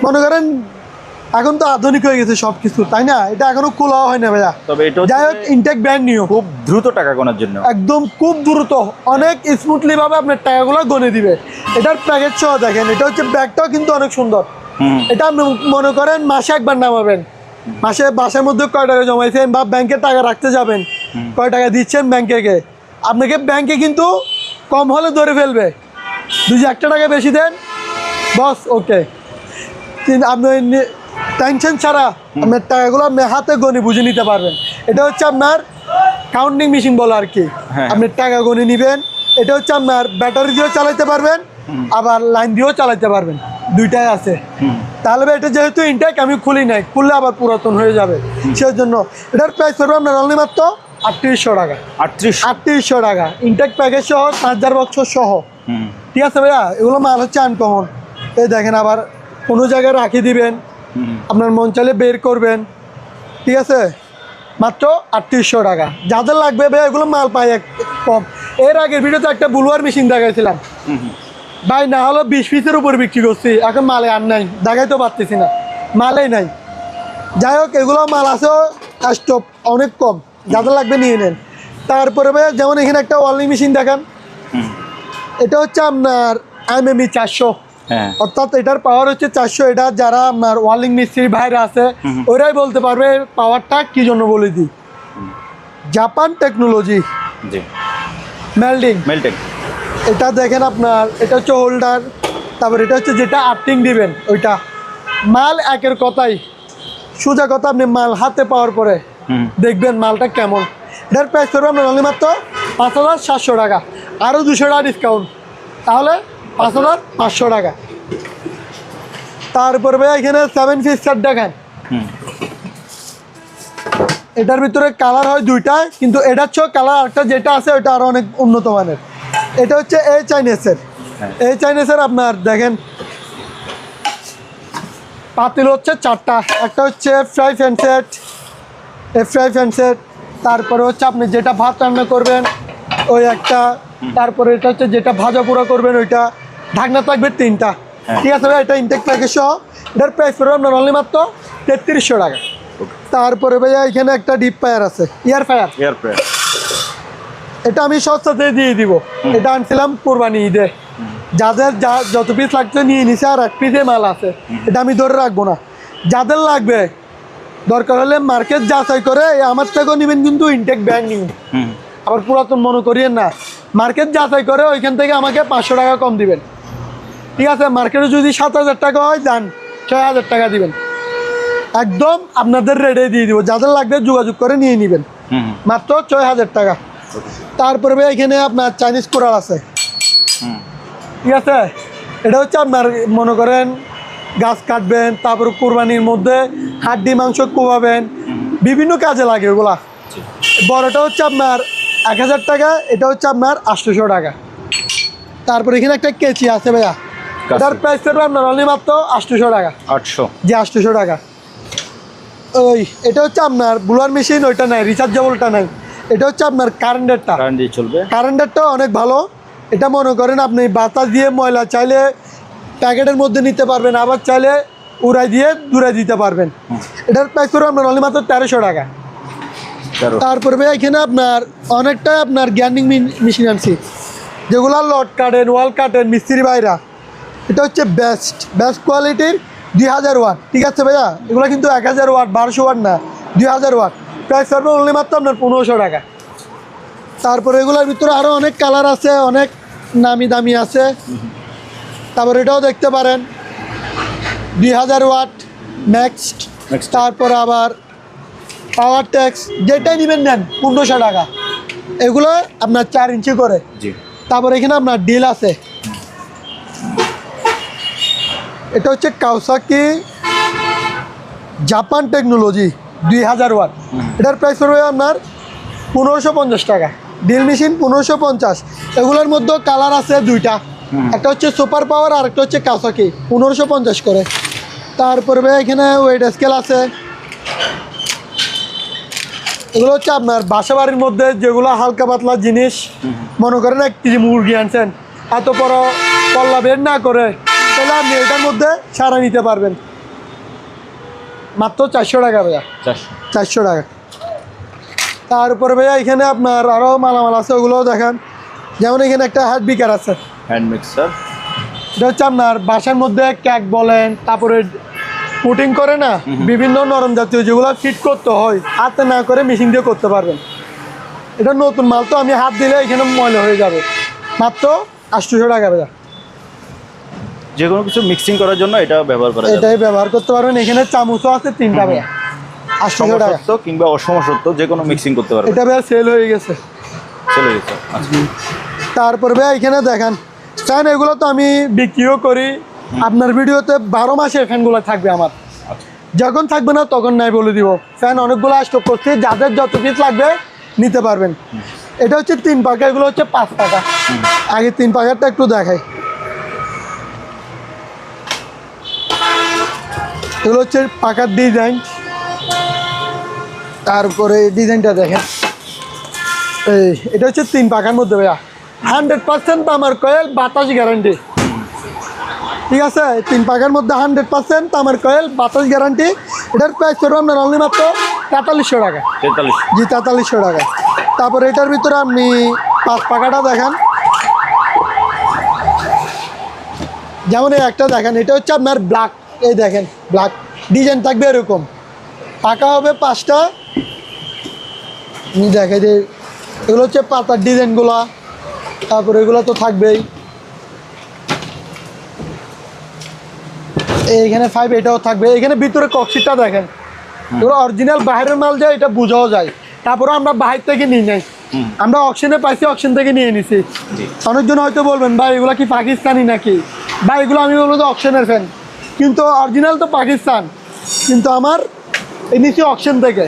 মনে করেন এখন তো আধুনিক হয়ে গেছে সবকিছু, তাই না? এটা এখনো খোলা হয় না ভাইয়া। তবে এটা যাই হোক, ইনটেক ব্র্যান্ড নিউ, খুব দ্রুত টাকা গোনার জন্য, একদম খুব দ্রুত, অনেক স্মুথলি ভাবে আপনার টাকাগুলো গনে দিবে। এটার প্যাকেজ সহ দেখেন, এটা হচ্ছে ব্যাগটাও কিন্তু অনেক সুন্দর। এটা আপনি মনে করেন মাসে একবার নামাবেন, মাসে বাসার মধ্যে কয় টাকা জমাইছেন বা ব্যাংকে টাকা রাখতে যাবেন, কয় টাকা দিচ্ছেন ব্যাংকে, আপনাকে ব্যাংকে কিন্তু কম হলে ধরে ফেলবে। 2-1 টাকা বেশি দেন বস, ওকে। কিন্তু আপনি টেনশন ছাড়া আপনার টাকাগুলো আপনি হাতে গণে বুঝে নিতে পারবেন। এটা হচ্ছে আপনার কাউন্টিং মেশিন বলে আর কি। আপনি টাকা গণে নেবেন। এটা হচ্ছে আপনার ব্যাটারি দিয়েও চালাতে পারবেন, আবার লাইন দিয়েও চালাতে পারবেন, দুইটাই আছে। তাহলে এটা যেহেতু ইনটেক, আমি খুলি নাই, খুললে আবার পুরাতন হয়ে যাবে, সেই জন্য এটার প্রাইস পড়বে আপনার অনলি মাত্র 3800 টাকা। 3800 টাকা, ইনটেক প্যাকেজ সহ, চার্জার বক্স সহ। ঠিক আছে ভাইয়া, এগুলো মাল হচ্ছে আনকমন। এই দেখেন, আবার কোনো জায়গায় রাখি দিবেন, আপনার মন চাইলে বের করবেন। ঠিক আছে, মাত্র 3800 টাকা। যাদের লাগবে ভাই, এগুলো মাল পাই কম। এর আগের ভিডিওতে একটা বুলুয়ার মেশিন দেখাইছিলাম ভাই, না হলো 20 পিসের উপর বিক্রি করছি, এখন মালে আর নাই, দেখাইতেও পারতেছি না, মালেই নাই। যাই হোক, এগুলো মাল আছে স্টপ অনেক কম, যাদের লাগবে নিয়ে নেন। তারপরে ভাই যেমন এখানে একটা ওয়ালিং মেশিন দেখান, এটা হচ্ছে আপনার MME 400, অর্থাৎ এটার পাওয়ার হচ্ছে 400। এটা যারা আপনার ওয়ালিং মিস্ত্রি ভাইরা আছে, ওরাই বলতে পারবে পাওয়ারটা কি জন্য বলে দিই। Japan technology, melting. এটা দেখেন আপনার, এটা হচ্ছে হোল্ডার। তারপর এটা হচ্ছে যেটা আর্থিং দিবেন, ওইটা মাল একের কথাই সোজা কথা। আপনি মাল হাতে পাওয়ার পরে দেখবেন মালটা কেমন। এটার প্রাইস করবে আপনার অনলি মাত্র 5700 টাকা, আরও 200 টাকা ডিসকাউন্ট, তাহলে 5500 টাকা। তারপরে ভাই এখানে 7 পিস সেট দেখেন, এটার ভিতরে কালার হয় 2টা, কিন্তু এটার চেয়েও কালার একটা যেটা আছে ওটা আরও অনেক উন্নত মানের। এটা হচ্ছে চাইনিজের আপনার দেখেন, পাতিল হচ্ছে 4টা, একটা হচ্ছে ফ্রাই প্যান সেট, তারপরে হচ্ছে আপনি যেটা ভাত রান্না করবেন ওই একটা, তারপরে এটা হচ্ছে যেটা ভাজা পোড়া করবেন ওইটা, ঢাকনা থাকবে 3টা। ঠিক আছে ভাই, এটা ইনটেক প্যাকেজ সহ এটার প্রাইস পড়বে আপনার অনলি মাত্র 3300 টাকা। তারপরে ভাইয়া এখানে একটা ডিপ ফায়ার আছে, এয়ার ফায়ার। এটা আমি সস্তাতে দিয়ে দিব। এটা আনছিলাম কোরবানি ঈদে, যাদের যত পিস লাগছে নিয়ে নিছে, আর এক পিসে মাল আছে, এটা আমি ধরে রাখবো না। যাদের লাগবে দরকার হলে মার্কেট যাচাই করে আমার থেকেও নেবেন, কিন্তু ইনটেক ব্যাগ নিবেন। আবার পুরাতন মনে করিয়েন না, মার্কেট যাচাই করে ওইখান থেকে আমাকে 500 টাকা কম দিবেন, ঠিক আছে? মার্কেটে যদি 7000 টাকা হয় যান 6000 টাকা দিবেন, একদম আপনাদের রেটে দিয়ে দিব। যাদের লাগবে যোগাযোগ করে নিয়ে নেবেন, মাত্র 6000 টাকা। তারপরে ভাই এখানে আপনার চাইনিজ কোরাল আছে, ঠিক আছে? এটা হচ্ছে আপনার মনে করেন গাছ কাটবেন, তারপর কোরবানির মধ্যে হাড্ডি মাংস কোবাবেন, বিভিন্ন কাজে লাগে ওগুলা। বড়টা হচ্ছে আপনার 1000 টাকা, এটা হচ্ছে আপনার 800 টাকা। তারপর এখানে একটা কেচি আছে ভাইয়া, এটার প্রাইস পড়বে আপনার অনলি মাত্র 800 টাকা। 800 জি 800 টাকা। ওই এটা হচ্ছে আপনার ব্লোয়ার মেশিন, ওইটা নাই, রিচার্জেবলটা নাই। এটা হচ্ছে আপনার কারেন্টেরটা, কারেন্ট দিয়ে চলবে। কারেন্টেরটা অনেক ভালো। এটা মনে করেন আপনি বাতাস দিয়ে ময়লা চাইলে প্যাকেটের মধ্যে নিতে পারবেন, আবার চাইলে উড়াই দিয়ে দূরে দিতে পারবেন। এটার প্রাইস পড়বে আপনার অনলি মাত্র 1300 টাকা। তারপরে ভাই এখানে আপনার অনেকটা আপনার গ্যান্ডিং মেশিন আনছি, যেগুলো লট কাটেন, ওয়াল কাটেন, মিস্ত্রি ভাইরা। এটা হচ্ছে বেস্ট কোয়ালিটির 2000 ওয়াট, ঠিক আছে ভাইয়া? এগুলো কিন্তু 1000 ওয়াট 1200 ওয়াট না, 2000 ওয়াট। প্রাইস পড়বে অনলি মাত্র আপনার 1500 টাকা। তারপরে এগুলোর ভিতরে আরও অনেক কালার আছে, অনেক নামি দামি আছে। তারপর এটাও দেখতে পারেন 2000 ওয়াট নেক্সট। তারপর আবার পাওয়ার ট্যাক্স, যেটাই নেবেন নেন 1500 টাকা। এগুলো আপনার 4 ইঞ্চি করে। তারপর এখানে আপনার ডিল আছে, এটা হচ্ছে কাওসাকি জাপান টেকনোলজি 2000 ওয়াট। এটার প্রাইস পড়বে আপনার 1550 টাকা। Deal machine 1550। এগুলোর মধ্যে কালার আছে দুইটা, একটা হচ্ছে সুপার পাওয়ার আর একটা হচ্ছে কাওসাকি, 1550 করে। তারপরে এখানে ওয়েট স্কেল আছে, এগুলো হচ্ছে আপনার বাসা বাড়ির মধ্যে যেগুলো হালকা পাতলা জিনিস, মনে করেন 1 কেজি মুরগি আনছেন, এত বড় পল্লা বের না করে, তাহলে আপনি এটার মধ্যে সারা নিতে পারবেন, মাত্র 400 টাকা ভাইয়া। 400 টাকা। তারপরে ভাইয়া এখানে আপনার আরও মালামাল আছে, ওগুলোও দেখান। যেমন এখানে একটা হ্যান্ড বিকার আছে, হ্যান্ড মিক্সার। এটা হচ্ছে আপনার বাসার মধ্যে কেক বলেন, তারপরে পুটিং করে না, বিভিন্ন নরম জাতীয় যেগুলো ফিট করতে হয়, হাতে না করে মেশিন দিয়ে করতে পারবেন। এটা নতুন মাল তো, আমি হাত দিলে এখানে ময়লা হয়ে যাবে, মাত্র 800 টাকা ভাইয়া। যে কোনো কিছু মিক্সিং করার জন্য এটা ব্যবহার করা যাবে, এটাই ব্যবহার করতে পারবেন। এখানে চামচও আছে 3টা ভাইয়া, 800 টাকা। সমসত্ব কিংবা অসমসত্ব যে কোনো মিক্সিং করতে পারবেন। এটা ভাইয়া সেল হয়ে গেছে, চলে গেছে। আচ্ছা। তারপর ভাইয়া এখানে দেখেন ফ্যান, এগুলো তো আমি বিক্রিও করি। আপনার ভিডিওতে 12 মাসে ফ্যানগুলো থাকবে আমার, যখন থাকবে না তখন নাই বলে দিব। ফ্যান অনেকগুলো স্টক করছি, যাদের যত পিস লাগবে নিতে পারবেন। এটা হচ্ছে 3 পাকা, এগুলো হচ্ছে 5 পাকা। আগে 3 পাকারটা একটু দেখাই। এগুলো হচ্ছে পাকার ডিজাইন। তারপরে ডিজাইনটা দেখেন, এই এটা হচ্ছে 3 পাকার মধ্যে ভাইয়া 100% তামার কয়েল, বাতাস গ্যারান্টি, ঠিক আছে? 3 পাকার মধ্যে 100% তামার কয়েল, বাতাস গ্যারান্টি। এটার প্রাইস করবো আপনার অনলি মাত্র 4300 টাকা। 43। জি 4300 টাকা। তারপরে এটার ভিতরে আপনি 5 পাকাটা দেখেন, যেমন এই একটা দেখেন, এটা হচ্ছে আপনার ব্ল্যাক, এই দেখেন ব্ল্যাক ডিজাইন থাকবে এরকম, পাকা হবে 5টা। দেখে যে এগুলো হচ্ছে পাতার ডিজাইনগুলা, তারপরে এগুলো তো থাকবেই। এইখানে 5 এটাও থাকবে। এখানে ভিতরে কক্সিটটা দেখেন, এগুলো অরিজিনাল বাইরের মাল যায়, এটা বোঝাও যায়। তারপরে আমরা বাইরে থেকে নিই নাই, আমরা অকশনে পাইছি, অকশন থেকে নিয়ে নিছি। অনেকজন হয়তো বলবেন ভাই এগুলো কি পাকিস্তানি নাকি? ভাই এগুলো আমি বলবো যে অকশনের ফ্যান, কিন্তু অরিজিনাল তো পাকিস্তান, কিন্তু আমার এই নিচে অকশন থেকে।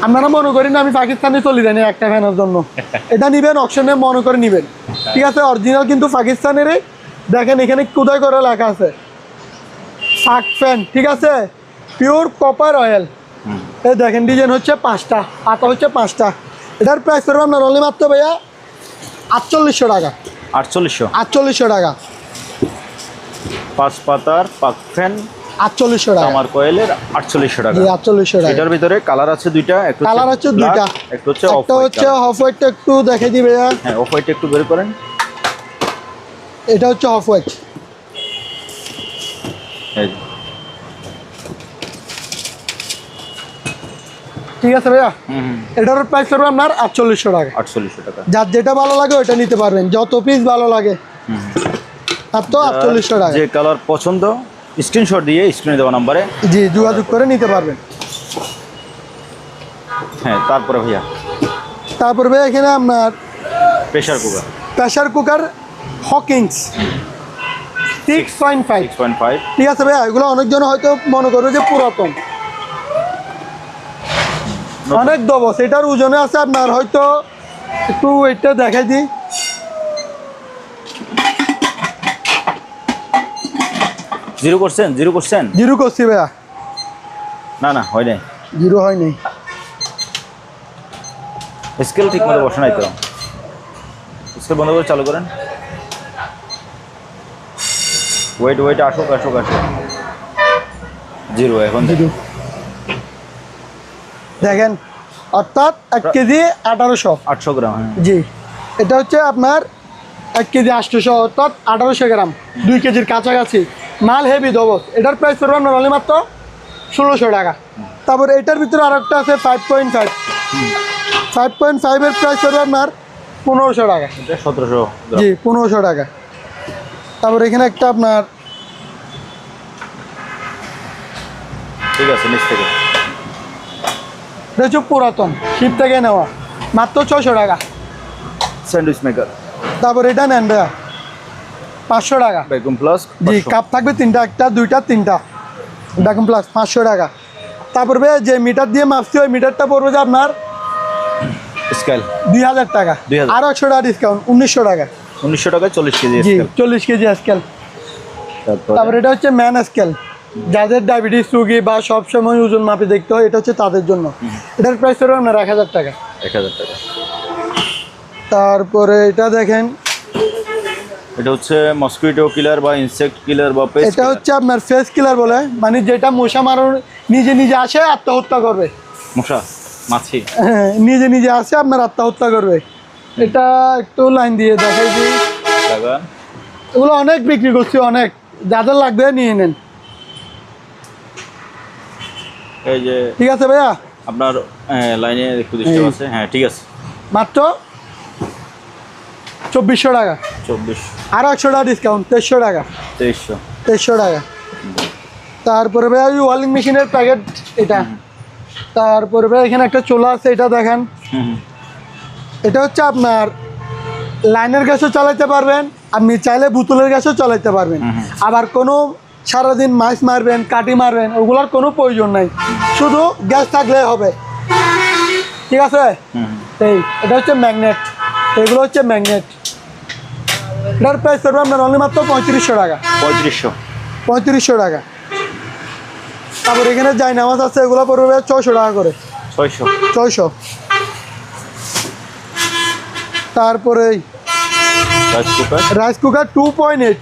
আপনারা মনে করেন আমি পাকিস্তানে চলে যাই একটা ফ্যানের জন্য, এটা নিবেন অকশনে মনে করে নিবেন, ঠিক আছে? অরিজিনাল কিন্তু পাকিস্তানেরই। দেখেন এখানে কোথায় করে লেখা আছে শাক ফ্যান, ঠিক আছে? Pure copper oil. এই দেখেন ডিজাইন হচ্ছে 5টা, পাতা হচ্ছে 5টা। এটার প্রাইস করবো আপনার অনলি মাত্র ভাইয়া 4800 টাকা। 4800 4800 টাকা। 5 পাতার পাক ফ্যান 4800 টাকা। তামার কয়েলের 4800 টাকা। জি 4800 টাকা। এটার ভিতরে কালার আছে দুইটা, একটা কালার হচ্ছে দুইটা, একটা হচ্ছে একটা হচ্ছে অফ হোয়াইট, একটু দেখাই দিবে। হ্যাঁ অফ হোয়াইট একটু বের করেন। এটা হচ্ছে অফ হোয়াইট। এই যে। ঠিক আছে ভাইয়া, হুম। এটার প্রাইস করবে আপনার 4800 টাকা। 4800 টাকা। যার যেটা ভালো লাগে ওটা নিতে পারবেন, যত পিস ভালো লাগে। মাত্র 4800 টাকা। যে কালার পছন্দ স্ক্রিনশট দিয়ে স্ক্রিনে দেওয়া নাম্বারে জি যোগাযোগ করে নিতে পারবেন। হ্যাঁ তারপরে ভাইয়া তারপরে ভাইয়া এখানে আপনার pressure cooker pressure cooker Hawkins 6.5। 6.5। ঠিক আছে ভাইয়া, এগুলো অনেকজন হয়তো মনে করবে যে পুরাতন, অনেক দবস। এটার ওজনে আছে আপনার হয়তো একটু এটা দেখাই দিই। জিরো করছেন? জিরো করছি ভাইয়া। না না হয় নাই, জিরো হয়নি। স্কেল ঠিক মতো বসে নাই তো। স্কেল বন্ধ করে চালু করেন। ওয়েট আসুক। জিরো এখন জিরো দেখেন, অর্থাৎ 1 কেজি 1800। 800 গ্রাম। হ্যাঁ জি, এটা হচ্ছে আপনার 1 কেজি 800, অর্থাৎ 1800 গ্রাম, 2 কেজির কাছাকাছি মাল, হেভি দবস। এটার প্রাইস করবে আপনার অনলি মাত্র 1600 টাকা। তারপর এটার ভিতরে আরেকটা আছে 5.5। 5.5 এর প্রাইস করবে আপনার 1500 টাকা। এটা 1700 গ্রাম। জি 1500 টাকা। তারপর এখানে একটা আপনার ঠিক আছে, নিচ থেকে এটা হচ্ছে পুরাতন, শিপ থেকে নেওয়া, মাত্র 600 টাকা। Sandwich maker. তারপর এটা নেন ভাইয়া 500 টাকা। Vacuum plus. জি কাপ থাকবে 3টা, একটা 2টা 3টা, ভ্যাকুয়াম প্লাস 500 টাকা। তারপর ভাইয়া যে মিটার দিয়ে মাপছি ওই মিটারটা পড়বে যে আপনার স্কেল 2000 টাকা। 2000। আরও 100 টাকা ডিসকাউন্ট, 1900 টাকা। 1900 টাকায় 40 কেজি জি স্কেল। 40 KG scale. তারপর এটা হচ্ছে ম্যান স্কেল, যাদের ডায়াবেটিস রোগী বা সবসময় ওজন মাপে দেখতে হয়, এটা হচ্ছে তাদের জন্য। এটার প্রাইস হবে আপনার 1000 টাকা। 1000 টাকা। তারপরে এটা দেখেন, এটা হচ্ছে মসকিটো কিলার বা ইনসেক্ট কিলার বা পেস্ট। এটা হচ্ছে আপনার ফেস কিলার বলে, মানে যেটা মশা মারার নিজে আসে আত্মহত্যা করবে। মশা মাছি হ্যাঁ, নিজে আসে আপনার আত্মহত্যা করবে। এটা একটু লাইন দিয়ে দেখাই দিই। লাগান। এগুলো অনেক বিক্রি করছি, অনেক, যাদের লাগবে নিয়ে নেন। এই যে ঠিক আছে ভাইয়া, আপনার লাইনে একটু ডিস্টার্ব আছে। হ্যাঁ ঠিক আছে। মাত্র 2400 টাকা। 24। আরও 100 টাকা ডিসকাউন্ট, 2300 টাকা। 2300। 2300 টাকা। তারপরে ভাই ওই ওয়ালিং মেশিনের প্যাকেট এটা। তারপরে ভাই এখানে একটা চুলা আছে, এটা দেখেন। এটা হচ্ছে আপনার লাইনের গ্যাসও চালাতে পারবেন, আপনি চাইলে বোতলের গ্যাসও চালাতে পারবেন। আবার কোনো সারাদিন মাছ মারবেন, কাটি মারবেন, ওগুলোর কোনো প্রয়োজন নাই, শুধু গ্যাস থাকলে হবে। ঠিক আছে, এই এটা হচ্ছে ম্যাগনেট, এগুলো হচ্ছে ম্যাগনেট। এটার প্রাইস করবে আপনার অনলি মাত্র 3500 টাকা। 3500 টাকা। তারপর এখানে যাই নামাজ আছে, এগুলো পড়বে 600 টাকা করে। 600। তারপরে রাইস কুকার 2.8।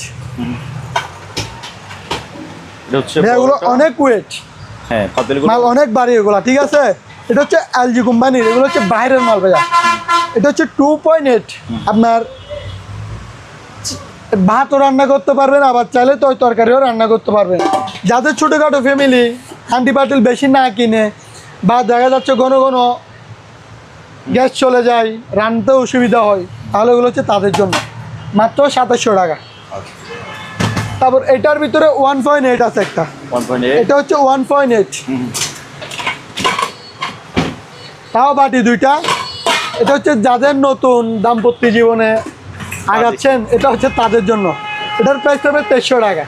এটা হচ্ছে এগুলো অনেক ওয়েট, হ্যাঁ পাতিলগুলো মাল অনেক ভারী এগুলো। ঠিক আছে, এটা হচ্ছে এলজি কোম্পানির, এগুলো হচ্ছে বাইরের মাল ভাইয়া। এটা হচ্ছে 2.8। আপনার ভাতও রান্না করতে পারবেন, আবার চাইলে তো তরকারিও রান্না করতে পারবেন। যাদের ছোটোখাটো ফ্যামিলি, হান্ডি পাতিল বেশি না কিনে, বা দেখা যাচ্ছে ঘন ঘন গ্যাস চলে যায়, রান্নাতে অসুবিধা হয়, তাহলে এগুলো হচ্ছে তাদের জন্য। মাত্র 2700 টাকা। তারপর এটার ভিতরে 1.8 আছে একটা, 1.8। এটা হচ্ছে 1.8। তাও বাটি 2টা। এটা হচ্ছে যাদের নতুন দাম্পত্য জীবনে আগাচ্ছেন, এটা হচ্ছে তাদের জন্য। এটার প্রাইস হবে 2300 টাকা।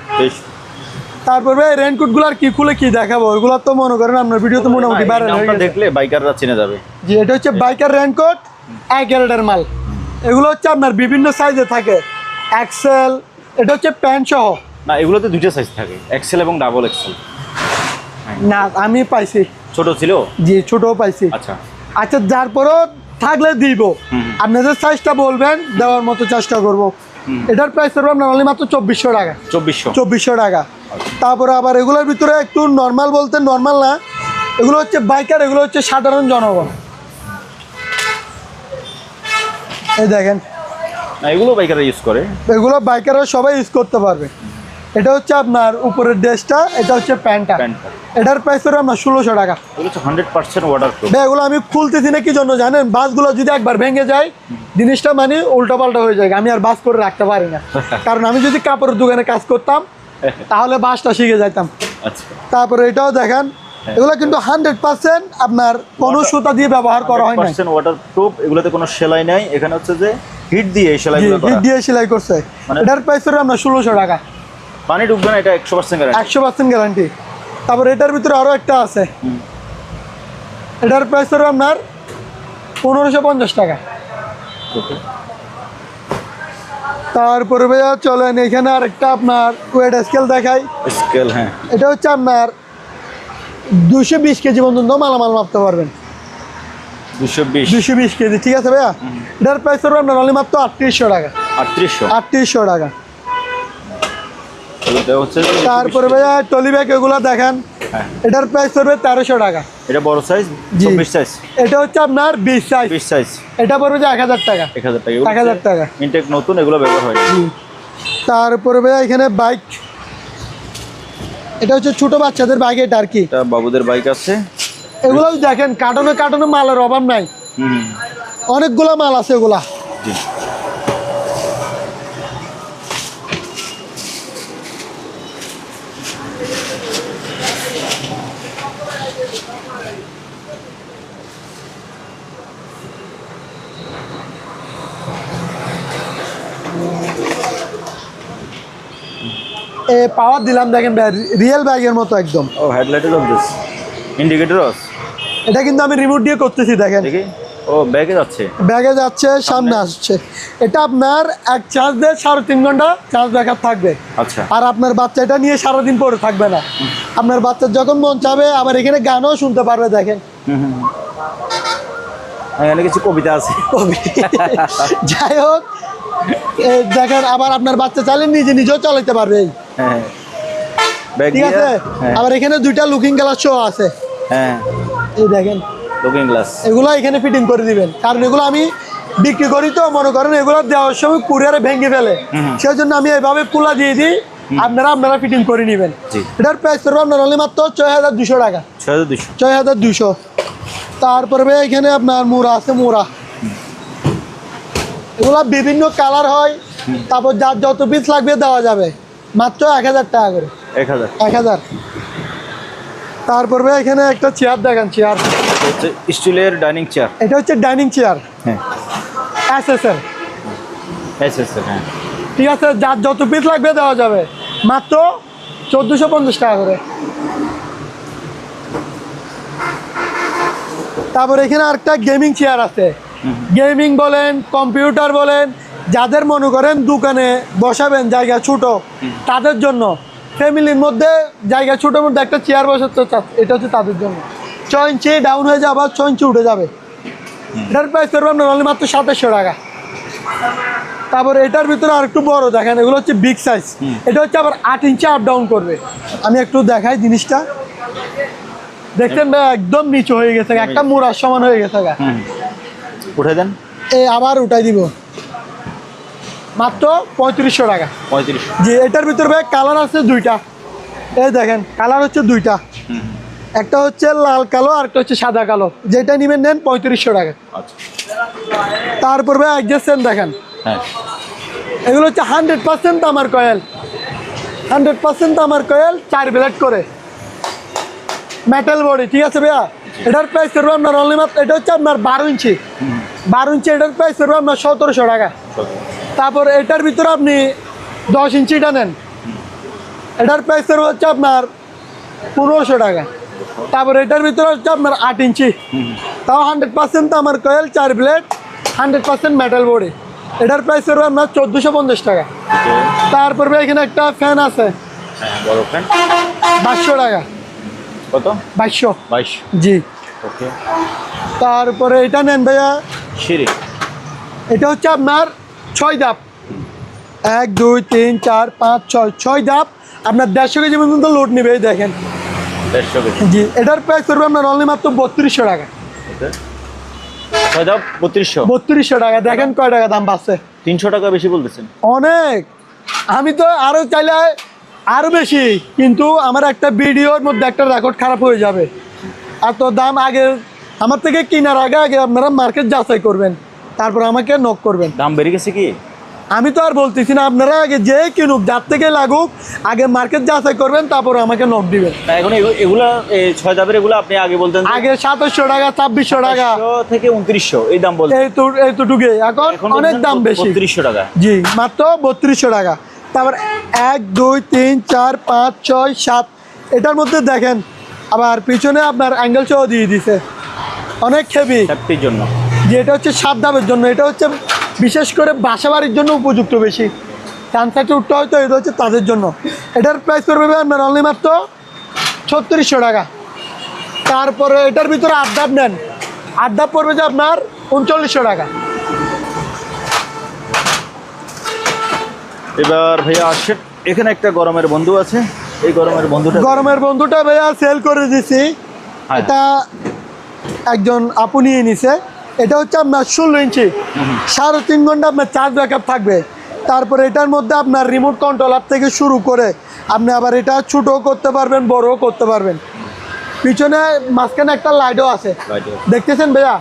তারপরে রেনকোটগুলো আর কি খুলে কি দেখাবো, ওইগুলো তো মনে করেন আপনার ভিডিও তো মোটামুটি ভাইরাল হয়ে গেছে। দেখলে বাইকাররা চিনে যাবে। জি, এটা হচ্ছে বাইকার রেনকোট, 1 গ্রেডের মাল। এগুলো হচ্ছে আপনার বিভিন্ন সাইজে থাকে, এক্সেল। এটা হচ্ছে প্যান্ট সহ। না এগুলোতে 2টা সাইজ থাকে, এক্সেল এবং ডাবল এক্সেল। না আমি পাইছি ছোট ছিল। জি ছোটও পাইছি। আচ্ছা আচ্ছা, যার পরও থাকলে দিব, আপনাদের সাইজটা বলবেন, দেওয়ার মতো চেষ্টা করব। এটার প্রাইস পড়বে আপনার অনলি মাত্র 2400 টাকা। 2400 টাকা। তারপরে আবার এগুলোর ভিতরে একটু নর্মাল বলতে নর্মাল না, এগুলো হচ্ছে বাইকার, এগুলো হচ্ছে সাধারণ জনগণ। এই দেখেন না, এগুলো বাইকাররা ইউজ করে। এগুলো বাইকাররা সবাই ইউজ করতে পারবে। এটা হচ্ছে আপনার উপরের ড্রেসটা, এটা হচ্ছে প্যান্টটা। এটার প্রাইস পড়বে আপনার 1600 টাকা। এগুলো হচ্ছে 100% ওয়াটারপ্রুফ। এগুলো আমি খুলতেছি না কি জন্য জানেন, বাসগুলো যদি একবার ভেঙে যায় জিনিসটা মানে উল্টাপাল্টা হয়ে যায়, আমি আর বাস করে রাখতে পারি না। কারণ আমি যদি কাপড়ের দোকানে কাজ করতাম তাহলে বাসটা শিখে যাইতাম। আচ্ছা, তারপরে এটাও দেখেন, এগুলো কিন্তু 100% আপনার কোনো সুতা দিয়ে ব্যবহার করা হয় না, 100% ওয়াটারপ্রুফ। এগুলোতে কোনো সেলাই নাই, এখানে হচ্ছে যে হিট দিয়ে এই সেলাইগুলো করা। হিট দিয়ে সেলাই করছে। এটার প্রাইস পড়বে আপনার 1600 টাকা। পানি ঢুকবে না, এটা 100% গ্যারান্টি। 100% গ্যারান্টি। তারপর এটার ভিতরে আরো একটা আছে, এটার প্রাইস পড়বে আপনার 1550 টাকা। তারপরে ভাইয়া চলেন এখানে আরেকটা আপনার ওয়েট স্কেল দেখাই। স্কেল, হ্যাঁ, এটা হচ্ছে আপনার 220 কেজি পর্যন্ত মালামাল মাপতে পারবেন। 220 কেজি, ঠিক আছে ভাইয়া। এটার প্রাইস পড়বে আপনার অনলি মাত্র 3800 টাকা। 3800 টাকা। তারপরে ভাইয়া টলি ব্যাগ এগুলো দেখেন, এটার প্রাইস পড়বে 1300 টাকা। এটা বড় সাইজ, 24 সাইজ। এটা হচ্ছে আপনার 20 সাইজ। এটা পড়বে যে 1000 টাকা। 1000 টাকা ইনটেক নতুন, এগুলো ব্যবহার হয়। তারপরে ভাইয়া এখানে বাইক, এটা হচ্ছে ছোট বাচ্চাদের বাইক, এটা আর কি, এটা বাবুদের বাইক আছে। এগুলো দেখেন কার্টনে মালের অভাব নাই, অনেকগুলা মাল আছে এগুলা। পাওয়ার দিলাম দেখেন রিয়েল বাইকের মতো একদম। ও, হেডলাইটের অফ দিস, ইন্ডিকেটর অফ। এটা কিন্তু আমি রিমোট দিয়ে করতেছি, দেখেন। দেখি, ও ব্যাগে যাচ্ছে, সামনে আসছে। এটা আপনার এক চার্জ দিয়ে 3.5 ঘন্টা চার্জ ব্যাকআপ থাকবে। আচ্ছা। আর আপনার বাচ্চা এটা নিয়ে সারাদিন পরে থাকবে না, আপনার বাচ্চার যখন মন চাবে আবার এখানে গানও শুনতে পারবে। দেখেন এখানে কিছু কবিতা আছে। যাই হোক, দেখেন আবার আপনার বাচ্চা চাইলে নিজেও চালাতে পারবে। হ্যাঁ, ঠিক আছে। আবার এখানে 2টা লুকিং গ্লাস শো আছে। হ্যাঁ, এই দেখেন লুকিং গ্লাস, এগুলো এখানে ফিটিং করে দিবেন, কারণ এগুলো আমি বিক্রি করি তো, মনে করেন এগুলো দেওয়ার সময় কুরিয়ারে ভেঙে ফেলে, সেই জন্য আমি এইভাবে পুলা দিয়ে দিই, আপনারা ফিটিং করে নেবেন। এটার প্রাইস পড়বে আপনার অনলি মাত্র 6200 টাকা। 6200। তারপরে ভাই এখানে আপনার মোড়া আছে, মোড়া এগুলা বিভিন্ন কালার হয়, তারপর যার যত পিস লাগবে দেওয়া যাবে, মাত্র 1000 টাকা করে। 1000। তারপর ভাই এখানে একটা চেয়ার দেখেন, চেয়ার হচ্ছে স্টিলের ডাইনিং চেয়ার। এটা হচ্ছে ডাইনিং চেয়ার, হ্যাঁ, এসএসএল। হ্যাঁ, ঠিক আছে, যার যত পিস লাগবে দেওয়া যাবে, মাত্র 1450 টাকা করে। তারপর এখানে আরেকটা গেমিং চেয়ার আছে, গেমিং বলেন, কম্পিউটার বলেন, যাদের মনে করেন দোকানে বসাবেন জায়গা ছোট, তাদের জন্য, ফ্যামিলির মধ্যে জায়গা ছোটোর মধ্যে একটা চেয়ার বসাতে, এটা হচ্ছে তাদের জন্য। 6 ইঞ্চি ডাউন হয়ে যাবে, 6 ইঞ্চি উঠে যাবে। এটার প্রাইস করবো আপনার অনলি মাত্র 2700 টাকা। তারপর এটার ভিতরে আর একটু বড় দেখেন, এগুলো হচ্ছে বিগ সাইজ। এটা হচ্ছে আবার 8 ইঞ্চি আপ ডাউন করবে। আমি একটু দেখাই জিনিসটা, দেখছেন ভাই একদম নিচু হয়ে গেছে, একটা মোড়ার সমান হয়ে গেছে। উঠে দেন, আবার উঠাই দিব, মাত্র 3500 টাকা। 35। জি, এটার ভিতরে ভাই কালার আছে 2টা। এই দেখেন কালার হচ্ছে 2টা, একটা হচ্ছে লাল কালো আর একটা হচ্ছে সাদা কালো, যেটা নেবেন নেন 3500 টাকা। তারপর ভাই একজাস্টেন দেখেন, এগুলো হচ্ছে 100% তামার কয়েল, 100% তামার কয়েল, 4 ব্লেড করে মেটাল বডি। ঠিক আছে ভাইয়া, এটার প্রাইস করবো আপনার অনলি মাত্র, এটা হচ্ছে আপনার 12 ইঞ্চি, এটার প্রাইস করবো আপনার 1700 টাকা। তারপর এটার ভিতরে আপনি 10 ইঞ্চিটা নেন, এটার প্রাইস করবো হচ্ছে আপনার 1500 টাকা। তারপর এটার ভিতরে হচ্ছে আপনার 8 ইঞ্চি, তাও 100% আমার কয়েল, 4 ব্লেড, 100% মেটাল বডি, এটার প্রাইস করবো আপনার 1450 টাকা। তারপরে এখানে একটা ফ্যান আছে, বড় ফ্যান, 2200 টাকা। কত? 2200। জি। ওকে। তারপরে এটা নেন ভাইয়া, সিঁড়ি, এটা হচ্ছে আপনার 6 ধাপ, 1 2 3 4 5 6 6 ধাপ আপনার 150 কেজি পর্যন্ত লোড নেবে। এই দেখেন 150 কেজি। জি, এটার প্রাইস করবে আপনার অনলি মাত্র 3200 টাকা। ওকে, 6 ধাপ 3200। 3200 টাকা। দেখেন কয় টাকা দাম বাড়ছে। 300 টাকা বেশি বলতেছেন। অনেক। আমি তো আরো চাইলে আরো বেশি, কিন্তু আমার একটা ভিডিওর মধ্যে একটা রেকর্ড খারাপ হয়ে যাবে। এত দাম আগে আমার থেকে কেনার আগে আগে আপনারা মার্কেট যাচাই করবেন, তারপর আমাকে নক করবেন। দাম বেড়ে গেছে কি? আমি তো আর বলতেছি না, আপনারা আগে যে কিনুক যার থেকে লাগুক আগে মার্কেট যাচাই করবেন, তারপর আমাকে নক দিবেন। না, এখন এগুলা 6 ধাপের এগুলো আপনি আগে বলতেন আগে 2700 টাকা 2600 টাকা 2700 থেকে 2900 এই দাম বলতেন। এইটুকুই। এখন অনেক দাম বেশি। 3200 টাকা। জি, মাত্র 3200 টাকা। তারপর 1 2 3 4 5 6 7 এটার মধ্যে দেখেন আবার পিছনে আপনার অ্যাঙ্গেল সহ দিয়ে দিছে, অনেক হেভি। সেফটির জন্য। যে এটা হচ্ছে 7 ধাপের জন্য, এটা হচ্ছে বিশেষ করে বাসা বাড়ির জন্য উপযুক্ত বেশি। সানসাইটে উঠতে হয়তো এটা হচ্ছে তাদের জন্য। এটার প্রাইস করবে আপনার অনলি মাত্র 3600 টাকা। তারপরে এটার ভিতরে 8 ধাপ নেন, 8 ধাপ পড়বে যে আপনার 3900 টাকা। এবার ভাইয়া আসেন, এখানে একটা গরমের বন্ধু আছে। এই গরমের বন্ধুটা ভাইয়া সেল করে দিছি। হ্যাঁ। এটা একজন আপু নিয়ে নিছে। এটা হচ্ছে আপনার 16 ইঞ্চি, 3.5 ঘন্টা আপনার চার্জ ব্যাকআপ থাকবে। তারপরে এটার মধ্যে আপনার রিমোট কন্ট্রোলার থেকে শুরু করে আপনি আবার এটা ছোটও করতে পারবেন, বড়ও করতে পারবেন। পিছনে মাঝখানে একটা লাইটও আছে, দেখতেছেন ভাইয়া?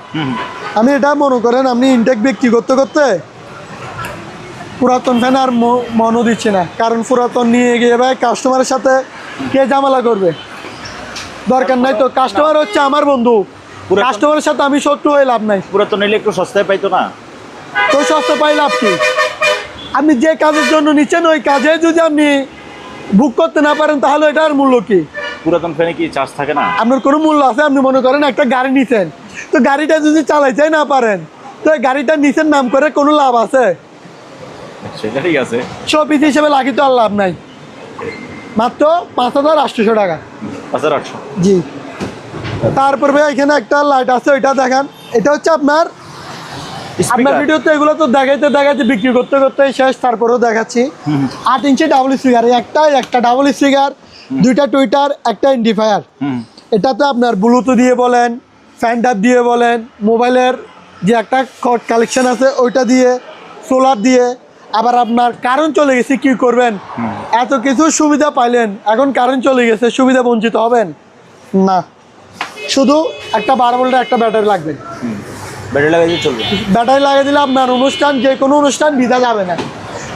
আমি এটা মনে করেন আপনি ইনটেক বিক্রি করতে করতে পুরাতন ফ্যান আর মনও দিচ্ছে না, কারণ পুরাতন নিয়ে গিয়ে ভাই কাস্টমারের সাথে কে ঝামেলা করবে? দরকার নাই তো। কাস্টমার হচ্ছে আমার বন্ধু, কাস্টমারের সাথে আমি শত্রু হয়ে লাভ নাই। পুরাতন নিলে একটু সস্তায় পাইতো না? তো সস্তা পাই লাভ কি? আপনি যে কাজের জন্য নিচ্ছেন ওই কাজে যদি আপনি বুক করতে না পারেন তাহলে এটার মূল্য কি? পুরাতন ফ্যানে কি চার্জ থাকে না? আপনার কোনো মূল্য আছে? আপনি মনে করেন একটা গাড়ি নিছেন, তো গাড়িটা যদি চালাইতেই না পারেন তো এই গাড়িটা নিছেন নাম করে কোনো লাভ আছে? সেটাই আছে। শোপিস হিসেবে লাগি তো আর লাভ নাই। মাত্র 5800 টাকা। 5800। জি। তারপর ভাই এখানে একটা লাইট আছে, ওইটা দেখেন। এটা হচ্ছে আপনার ভিডিওতে এগুলো তো দেখাইতে বিক্রি করতে করতে শেষ, তারপরেও দেখাচ্ছি। 8 ইঞ্চি ডাবল স্পিকার, একটা ডাবল স্পিকার, 2টা টুইটার, একটা ইন্ডিফায়ার। এটাতে আপনার ব্লুটুথ দিয়ে বলেন, ফ্যানটার দিয়ে বলেন, মোবাইলের যে একটা কালেকশন আছে ওইটা দিয়ে, সোলার দিয়ে, আবার আপনার কারেন্ট চলে গেছে কি করবেন? এত কিছু সুবিধা পাইলেন, এখন কারেন্ট চলে গেছে, সুবিধা বঞ্চিত হবেন না। শুধু একটা 12 ভোল্টের একটা ব্যাটারি লাগবে। ব্যাটারি লাগাইলে চলবে? ব্যাটারি লাগিয়ে দিলে আপনার অনুষ্ঠান, যে কোনো অনুষ্ঠান বিধা যাবে না।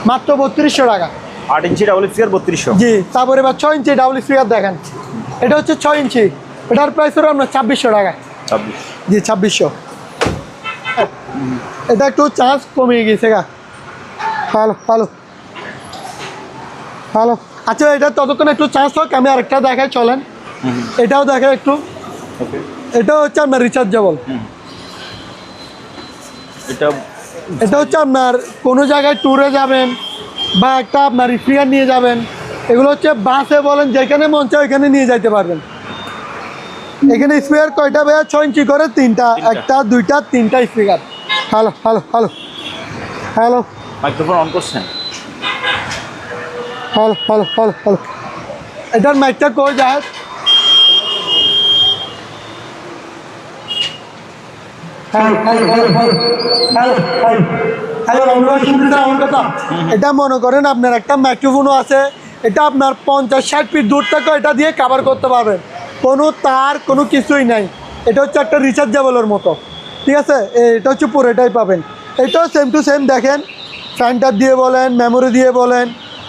মাত্র 3200 টাকা। 8 ইঞ্চি ডাবল স্পিকার 3200। জি। তারপরে এবার 6 ইঞ্চি ডাবল স্পিকার দেখেন। এটা হচ্ছে 6 ইঞ্চি, এটার প্রাইস হলো আপনার 2600 টাকা। 26? জি, 2600। এটা একটু চার্জ কমিয়ে গেছে গা। ভালো ভালো ভালো। আচ্ছা, এটা ততক্ষণ একটু চার্জ হোক, আমি আরেকটা দেখাই, চলেন। এটাও দেখাই একটু। এটা হচ্ছে আপনার রিচার্জেবল। এটা হচ্ছে আপনার কোনো জায়গায় ট্যুরে যাবেন বা একটা আপনার স্পিকার নিয়ে যাবেন, এগুলো হচ্ছে বাসে বলেন যেখানে মন চায় ওইখানে নিয়ে যাইতে পারবেন। এখানে স্পিকার কয়টা ভাইয়া? 6 ইঞ্চি করে 3টা, 1টা 2টা 3টা speaker. Hello hello hello hello. Microphone on করছেন? Hello hello hello hello. এটার মাইকটা কই যায়? এটা মনে করেন আপনার একটা মাইক্রোফোনও আছে, এটা আপনার 50-60 ফিট দূর থেকে এটা দিয়ে কভার করতে পারবেন, কোনো তার কোনো কিছুই নাই। এটা হচ্ছে একটা রিচার্জেবলের মতো, ঠিক আছে? এটা হচ্ছে পুরোটাই পাবেন। এটাও সেম টু সেম দেখেন, ফ্যানটা দিয়ে বলেন, মেমোরি দিয়ে বলেন,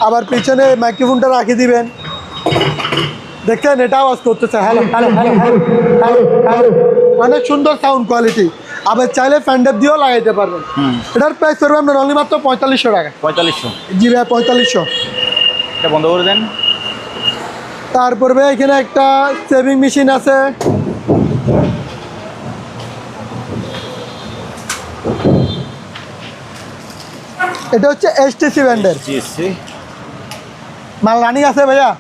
আবার পিছনে মাইক্রোফোনটা রাখি দিবেন। দেখেন এটা আওয়াজ করতেছে, hello hello hello hello hello hello, অনেক সুন্দর সাউন্ড কোয়ালিটি। আবার চাইলে ফ্যানটা দিয়েও লাগাইতে পারবেন। এটার প্রাইস করবে আপনার অনলি মাত্র 4500 টাকা। 4500? জি ভাই, 4500। এটা বন্ধ করে দেন। তারপর ভাই এখানে একটা সেভিং মেশিন আছে। এটা হচ্ছে HTC ব্র্যান্ডের মাল। রানিং আছে ভাইয়া,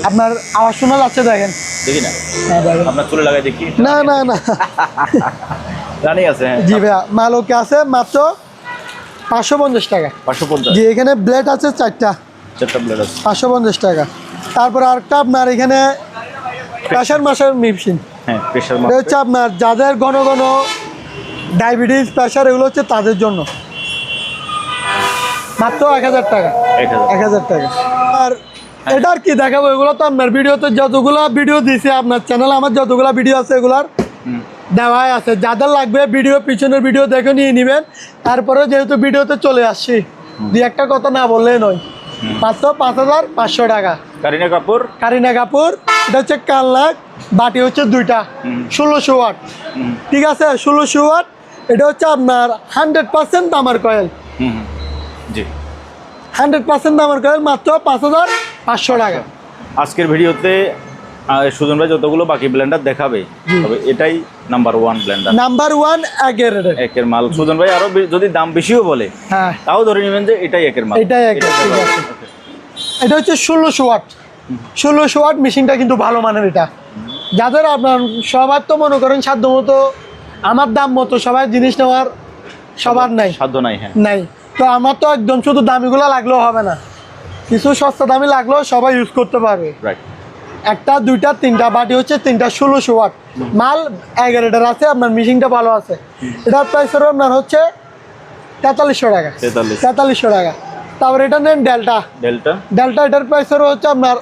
আপনার আওয়াজ শোনা যাচ্ছে, দেখেন। দেখি না, আপনার চুলে লাগাই দেখি। না না না, রানিং আছে। জি ভাইয়া, মাল ওকে আছে। মাত্র 550 টাকা। 550 জি, এখানে ব্লেড আছে 4টা, 4টা ব্লেড আছে। 550 টাকা। তারপর আরেকটা আপনার এখানে প্রেশার মেশিন। হ্যাঁ, প্রেসার এটা হচ্ছে আপনার যাদের ঘন ঘন ডায়াবেটিস, প্রেশার এগুলো হচ্ছে তাদের জন্য, মাত্র 1000 টাকা। 1000 টাকা। আর এটার কি দেখাবো, এগুলো তো আপনার ভিডিওতে যতগুলো ভিডিও দিয়েছে আপনার চ্যানেলে, আমার যতগুলো ভিডিও আছে এগুলার দেওয়াই আছে। যাদের লাগবে ভিডিও পিছনের ভিডিও দেখে নিয়ে নেবেন। তারপরে যেহেতু ভিডিওতে চলে আসছি, দুই একটা কথা না বললেই নয়, মাত্র 5500 টাকা। কারিনা কাপুর, এটা হচ্ছে কাল্লাক, বাটি হচ্ছে 2টা, 1600 ওয়াট। ঠিক আছে, 1600 ওয়াট। এটা হচ্ছে আপনার 100% তামার কয়েল। জি, 100% দামের কয়েল, মাত্র 5500 টাকা। আজকের ভিডিওতে সুজন ভাই যতগুলো বাকি ব্লেন্ডার দেখাবে, তবে এটাই নাম্বার 1 ব্লেন্ডার, নাম্বার 1 একের মাল। সুজন ভাই আরো যদি দাম বেশিও বলে, হ্যাঁ, তাও ধরে নেবেন যে এটাই একের মাল, এটাই একের। ঠিক আছে, এটা হচ্ছে 1600 ওয়াট। 1600 ওয়াট মেশিনটা কিন্তু ভালো মানের। এটা যাদের আপনার সবার তো মনে করেন সাধ্য মতো, আমার দাম মতো সবাই জিনিস নেওয়ার সবার নাই, সাধ্য নাই। হ্যাঁ, নাই। তো আমার তো একদম শুধু দামিগুলো লাগলেও হবে না, কিছু সস্তা দামি লাগলেও সবাই ইউজ করতে পারবে। রাইট। 1টা 2টা 3টা বাটি হচ্ছে 3টা 1600 ওয়াট, মাল 11টার আছে। আপনার মেশিনটা ভালো আছে। এটার প্রাইস হবে আপনার হচ্ছে 4300 টাকা। 4300 টাকা। তারপর এটা নেন ডেল্টা। এটার প্রাইস হচ্ছে আপনার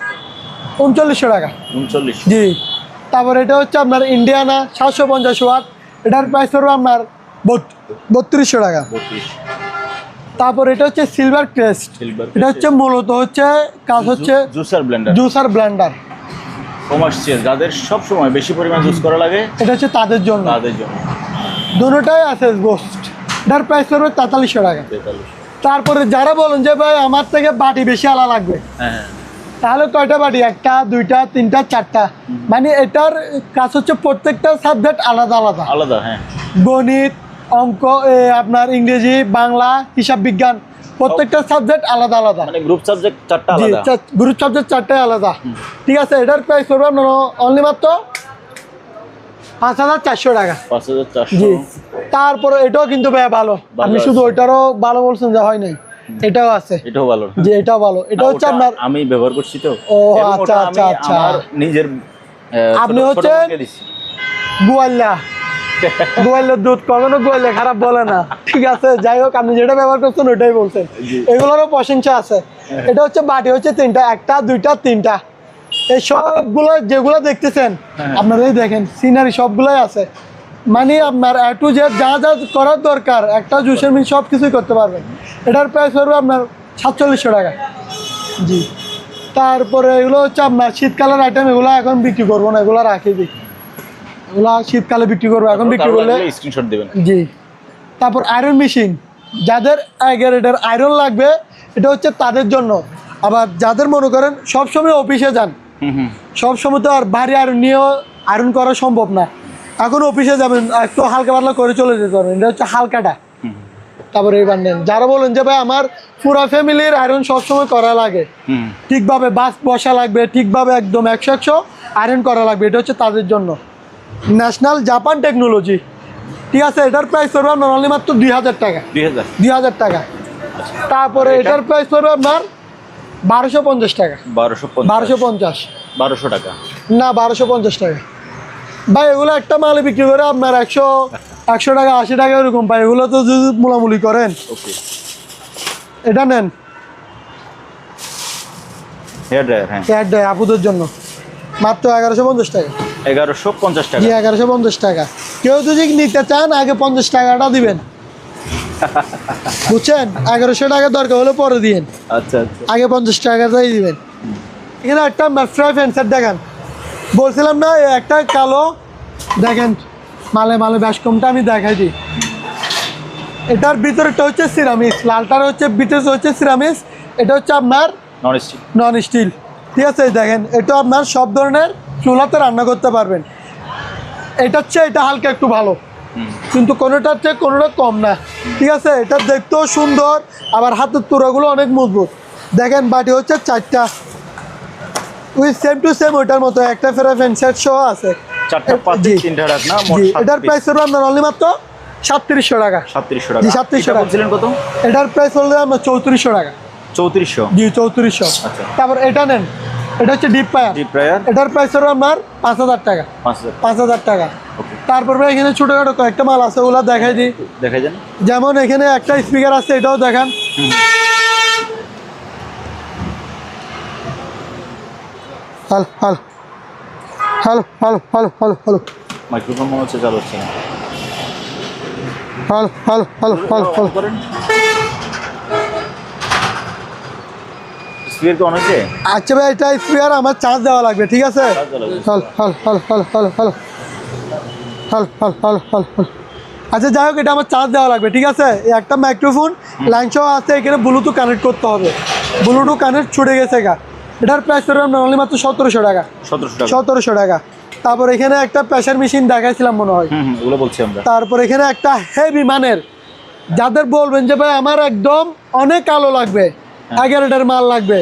3900 টাকা। 39। জি। তারপর এটা হচ্ছে আপনার ইন্ডিয়ানা 750 ওয়াট, এটার প্রাইস হবে আপনার 3200 টাকা। তারপর এটা হচ্ছে সিলভার ক্রেস্ট। এটা হচ্ছে মূলত হচ্ছে কাজ হচ্ছে জুসার ব্লেন্ডার, কমার্শিয়াল, যাদের সব সময় বেশি পরিমাণ জুস করা লাগে, এটা হচ্ছে তাদের জন্য। দুটোটাই আছে গোস্ট। এটার প্রাইস পড়বে 4300 টাকা। তারপরে যারা বলেন যে ভাই আমার থেকে বাটি বেশি আলা লাগবে, তাহলে কয়টা বাটি? 1টা 2টা 3টা 4টা। মানে এটার কাজ হচ্ছে প্রত্যেকটা সাবজেক্ট আলাদা আলাদা। হ্যাঁ, গণিত, অঙ্ক, আপনার ইংরেজি, বাংলা, হিসাব বিজ্ঞান, প্রত্যেকটা সাবজেক্ট আলাদা আলাদা। মানে গ্রুপ সাবজেক্ট 4টা আলাদা। গ্রুপ সাবজেক্ট 4টাই আলাদা। ঠিক আছে, এটার প্রাইস পড়বে আপনার অনলি মাত্র 5400 টাকা। 5400। জি। তারপরে এটাও কিন্তু ভাই ভালো, আপনি শুধু ওইটারও ভালো বলছেন যে হয় নাই, এটাও আছে। এটাও ভালো। জি, এটাও ভালো। এটা হচ্ছে আপনার, আমি ব্যবহার করছি তো। ও আচ্ছা আচ্ছা আচ্ছা। আমার নিজের, আপনি হচ্ছে গোয়ালের দুধ, কখনো গোয়ালে খারাপ বলে না। ঠিক আছে, যাই হোক, আপনি যেটা ব্যবহার করছেন ওইটাই বলছেন, এগুলোরও প্রশংসা আছে। এটা হচ্ছে বাটি হচ্ছে 3টা, 1টা 2টা 3টা। এই সবগুলো যেগুলো দেখতেছেন আপনারা দেখেন, সিনারি সবগুলোই আছে। মানে আপনার A to Z যা যা করার দরকার একটা জুসের মিল সব কিছুই করতে পারবেন। এটার প্রাইস পড়বে আপনার 4700 টাকা। জি। তারপরে এগুলো হচ্ছে আপনার শীতকালের আইটেম, এগুলো এখন বিক্রি করবো না, এগুলো রাখি দিই, এগুলো শীতকালে বিক্রি করবো, এখন বিক্রি করলে স্ক্রিনশট দিবেন। জি। তারপর আয়রন মেশিন, যাদের গ্রেডের আয়রন লাগবে এটা হচ্ছে তাদের জন্য। আবার যাদের মনে করেন সবসময় অফিসে যান, সবসময় তো আর ভারী আয়রন নিয়েও আয়রন করা সম্ভব না, এখন অফিসে যাবেন একটু হালকা পাতলা করে চলে যেতে পারবেন, এটা হচ্ছে হালকাটা। তারপরে এই বান্ডেল, যারা বলেন যে ভাই আমার পুরো ফ্যামিলির আয়রন সবসময় করা লাগে, ঠিকভাবে বাস বসা লাগবে, ঠিকভাবে একদম 100 আয়রন করা লাগবে, এটা হচ্ছে তাদের জন্য। National Japan technology. ঠিক আছে, এটার প্রাইস পড়বে আপনার অনলি মাত্র 2000 টাকা। 2000 টাকা। তারপরে এটার প্রাইস পড়বে আপনার 1250 টাকা। 1250 টাকা না, 1250 টাকা। ভাই এগুলো একটা মালে বিক্রি করে আপনার 100 টাকা 80 টাকা এরকম পাই, এগুলো তো যদি মোলামুলি করেন। এটা নেন, হেয়ার ড্রায়ার আপুদের জন্য, মাত্র 1150 টাকা। 1150 টাকা। জি, 1150 টাকা। কেউ যদি নিতে চান আগে 50 টাকাটা দিবেন, বুঝছেন? 1100 টাকা দরকার হলে পরে দিবেন। আচ্ছা, আগে 50 টাকাটাই দিবেন। এখানে একটা ফ্রাই প্যান সেট দেখেন, বলছিলাম না একটা কালো, দেখেন মালে বেশ কমটা আমি দেখাই দিই। এটার ভিতরেটা হচ্ছে সিরামিক্স, লালটার হচ্ছে ভিতরে হচ্ছে সিরামিক্স, এটা হচ্ছে আপনার নন স্টিল। ঠিক আছে, দেখেন এটা আপনার সব ধরনের চুলাতে রান্না করতে পারবেন। এটা হচ্ছে এটা হালকা একটু ভালো, কিন্তু কোনোটার চেয়ে কোনোটা কম না। ঠিক আছে, এটা দেখতেও সুন্দর, আবার হাতের তুরাগুলো অনেক মজবুত। দেখেন বাটি হচ্ছে 4টা, ওই সেম টু সেম ওইটার মতো, একটা ফ্রাই প্যান সেট সহ আছে। এটার প্রাইস হবে আপনার অনলি মাত্র 3700 টাকা। 3700 টাকা। জি 3700 এটা টাকা বলছিলেন কত? এটার প্রাইস হলো আপনার 3400 টাকা। 3400। জি 3400। আচ্ছা। তারপর এটা নেন, এটা হচ্ছে ডিপ পায়ার। ডিপ প্রায়ার এটার প্রাইস হলো আপনার 5000 টাকা। 5000। 5000 টাকা। ওকে, তারপর ভাই এখানে ছোটখাটো কয়েকটা মাল আছে, ওগুলা দেখাই দিই। দেখাই দেন। যেমন এখানে একটা স্পিকার আছে, এটাও দেখান। Hello hello hello hello hello hello hello microphone মনে হচ্ছে চালু হচ্ছে না। Hello hello hello hello hello করেন। স্পিকার কি অন হয়েছে? আচ্ছা ভাই, এটা স্পিকার আমার চার্জ দেওয়া লাগবে, ঠিক আছে? চার্জ দেওয়া লাগবে। Hello hello hello hello hello hello hello hello hello hello hello. আচ্ছা যাই হোক, এটা আমার চার্জ দেওয়া লাগবে, ঠিক আছে? এই একটা মাইক্রোফোন লাইন সহ আছে, এখানে ব্লুটুথ কানেক্ট করতে হবে। ব্লুটুথ কানেক্ট ছুটে গেছে গা। এটার প্রাইস হলো আপনার অনলি মাত্র 1700 টাকা। 1700 টাকা। 1700 টাকা। তারপর এখানে একটা প্রেসার মেশিন দেখাইছিলাম মনে হয়। ওগুলো বলছি আমরা। তারপর এখানে একটা হেভি মানের, যাদের বলবেন যে ভাই আমার একদম অনেক আলো লাগবে, 11টার মাল লাগবে,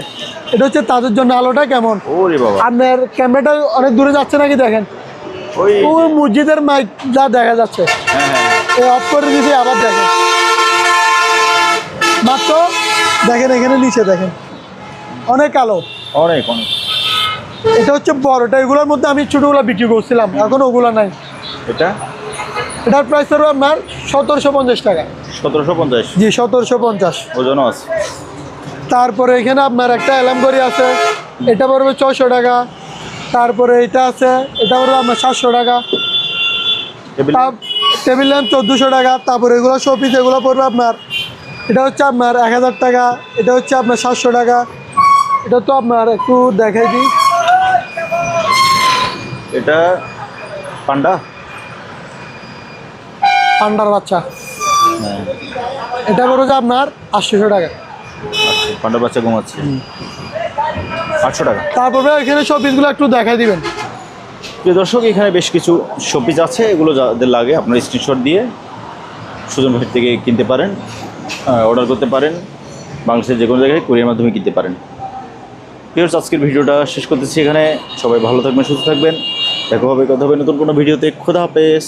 এটা হচ্ছে তাদের জন্য। আলোটা কেমন, ওরে বাবা, আপনার ক্যামেরাটা অনেক দূরে যাচ্ছে নাকি দেখেন, ওই ওই মসজিদের মাইক যা দেখা যাচ্ছে। হ্যাঁ হ্যাঁ এই অফ করে দিয়েছি, আবার দেখেন, মাত্র দেখেন এখানে নিচে দেখেন অনেক আলো। অনেক অনেক। এটা হচ্ছে বড়টা, এগুলোর মধ্যে আমি ছোটগুলো বিক্রি করছিলাম, এখন ওগুলো নাই। এটা এটার প্রাইস হলো আপনার 1750 টাকা। 1750। জি 1750। ওজনও আছে। তারপরে এখানে আপনার একটা অ্যালার্ম ঘড়ি আছে, এটা পড়বে 600 টাকা। তারপরে এটা আছে, এটা পড়বে আপনার 700 টাকা। টেবিল টেবিল ল্যাম্প 1400 টাকা। তারপরে এগুলো শোপিস, এগুলো পড়বে আপনার, এটা হচ্ছে আপনার 1000 টাকা। এটা হচ্ছে আপনার 700 টাকা। এটা তো আপনার একটু দেখাই দিই। এটা পান্ডা। পান্ডার বাচ্চা, হ্যাঁ, এটা পড়বে আপনার 800 টাকা। আচ্ছা, পান্ডার বাচ্চা ঘুমাচ্ছে। 800 টাকা। তারপরে এখানে শোপিসগুলো একটু দেখাই দিবেন। প্রিয় দর্শক, এখানে বেশ কিছু শোপিস আছে, এগুলো যাদের লাগে আপনার স্ক্রিনশট দিয়ে সুজন ভাই থেকে কিনতে পারেন, অর্ডার করতে পারেন। বাংলাদেশের যে কোনো জায়গায় কুরিয়ার মাধ্যমে কিনতে পারেন। প্রিয়স, আজকের ভিডিওটা শেষ করতেছি এখানে। সবাই ভালো থাকবেন, সুস্থ থাকবেন। দেখা হবে, কথা হবে নতুন কোনো ভিডিওতে। খোদা হাফেজ।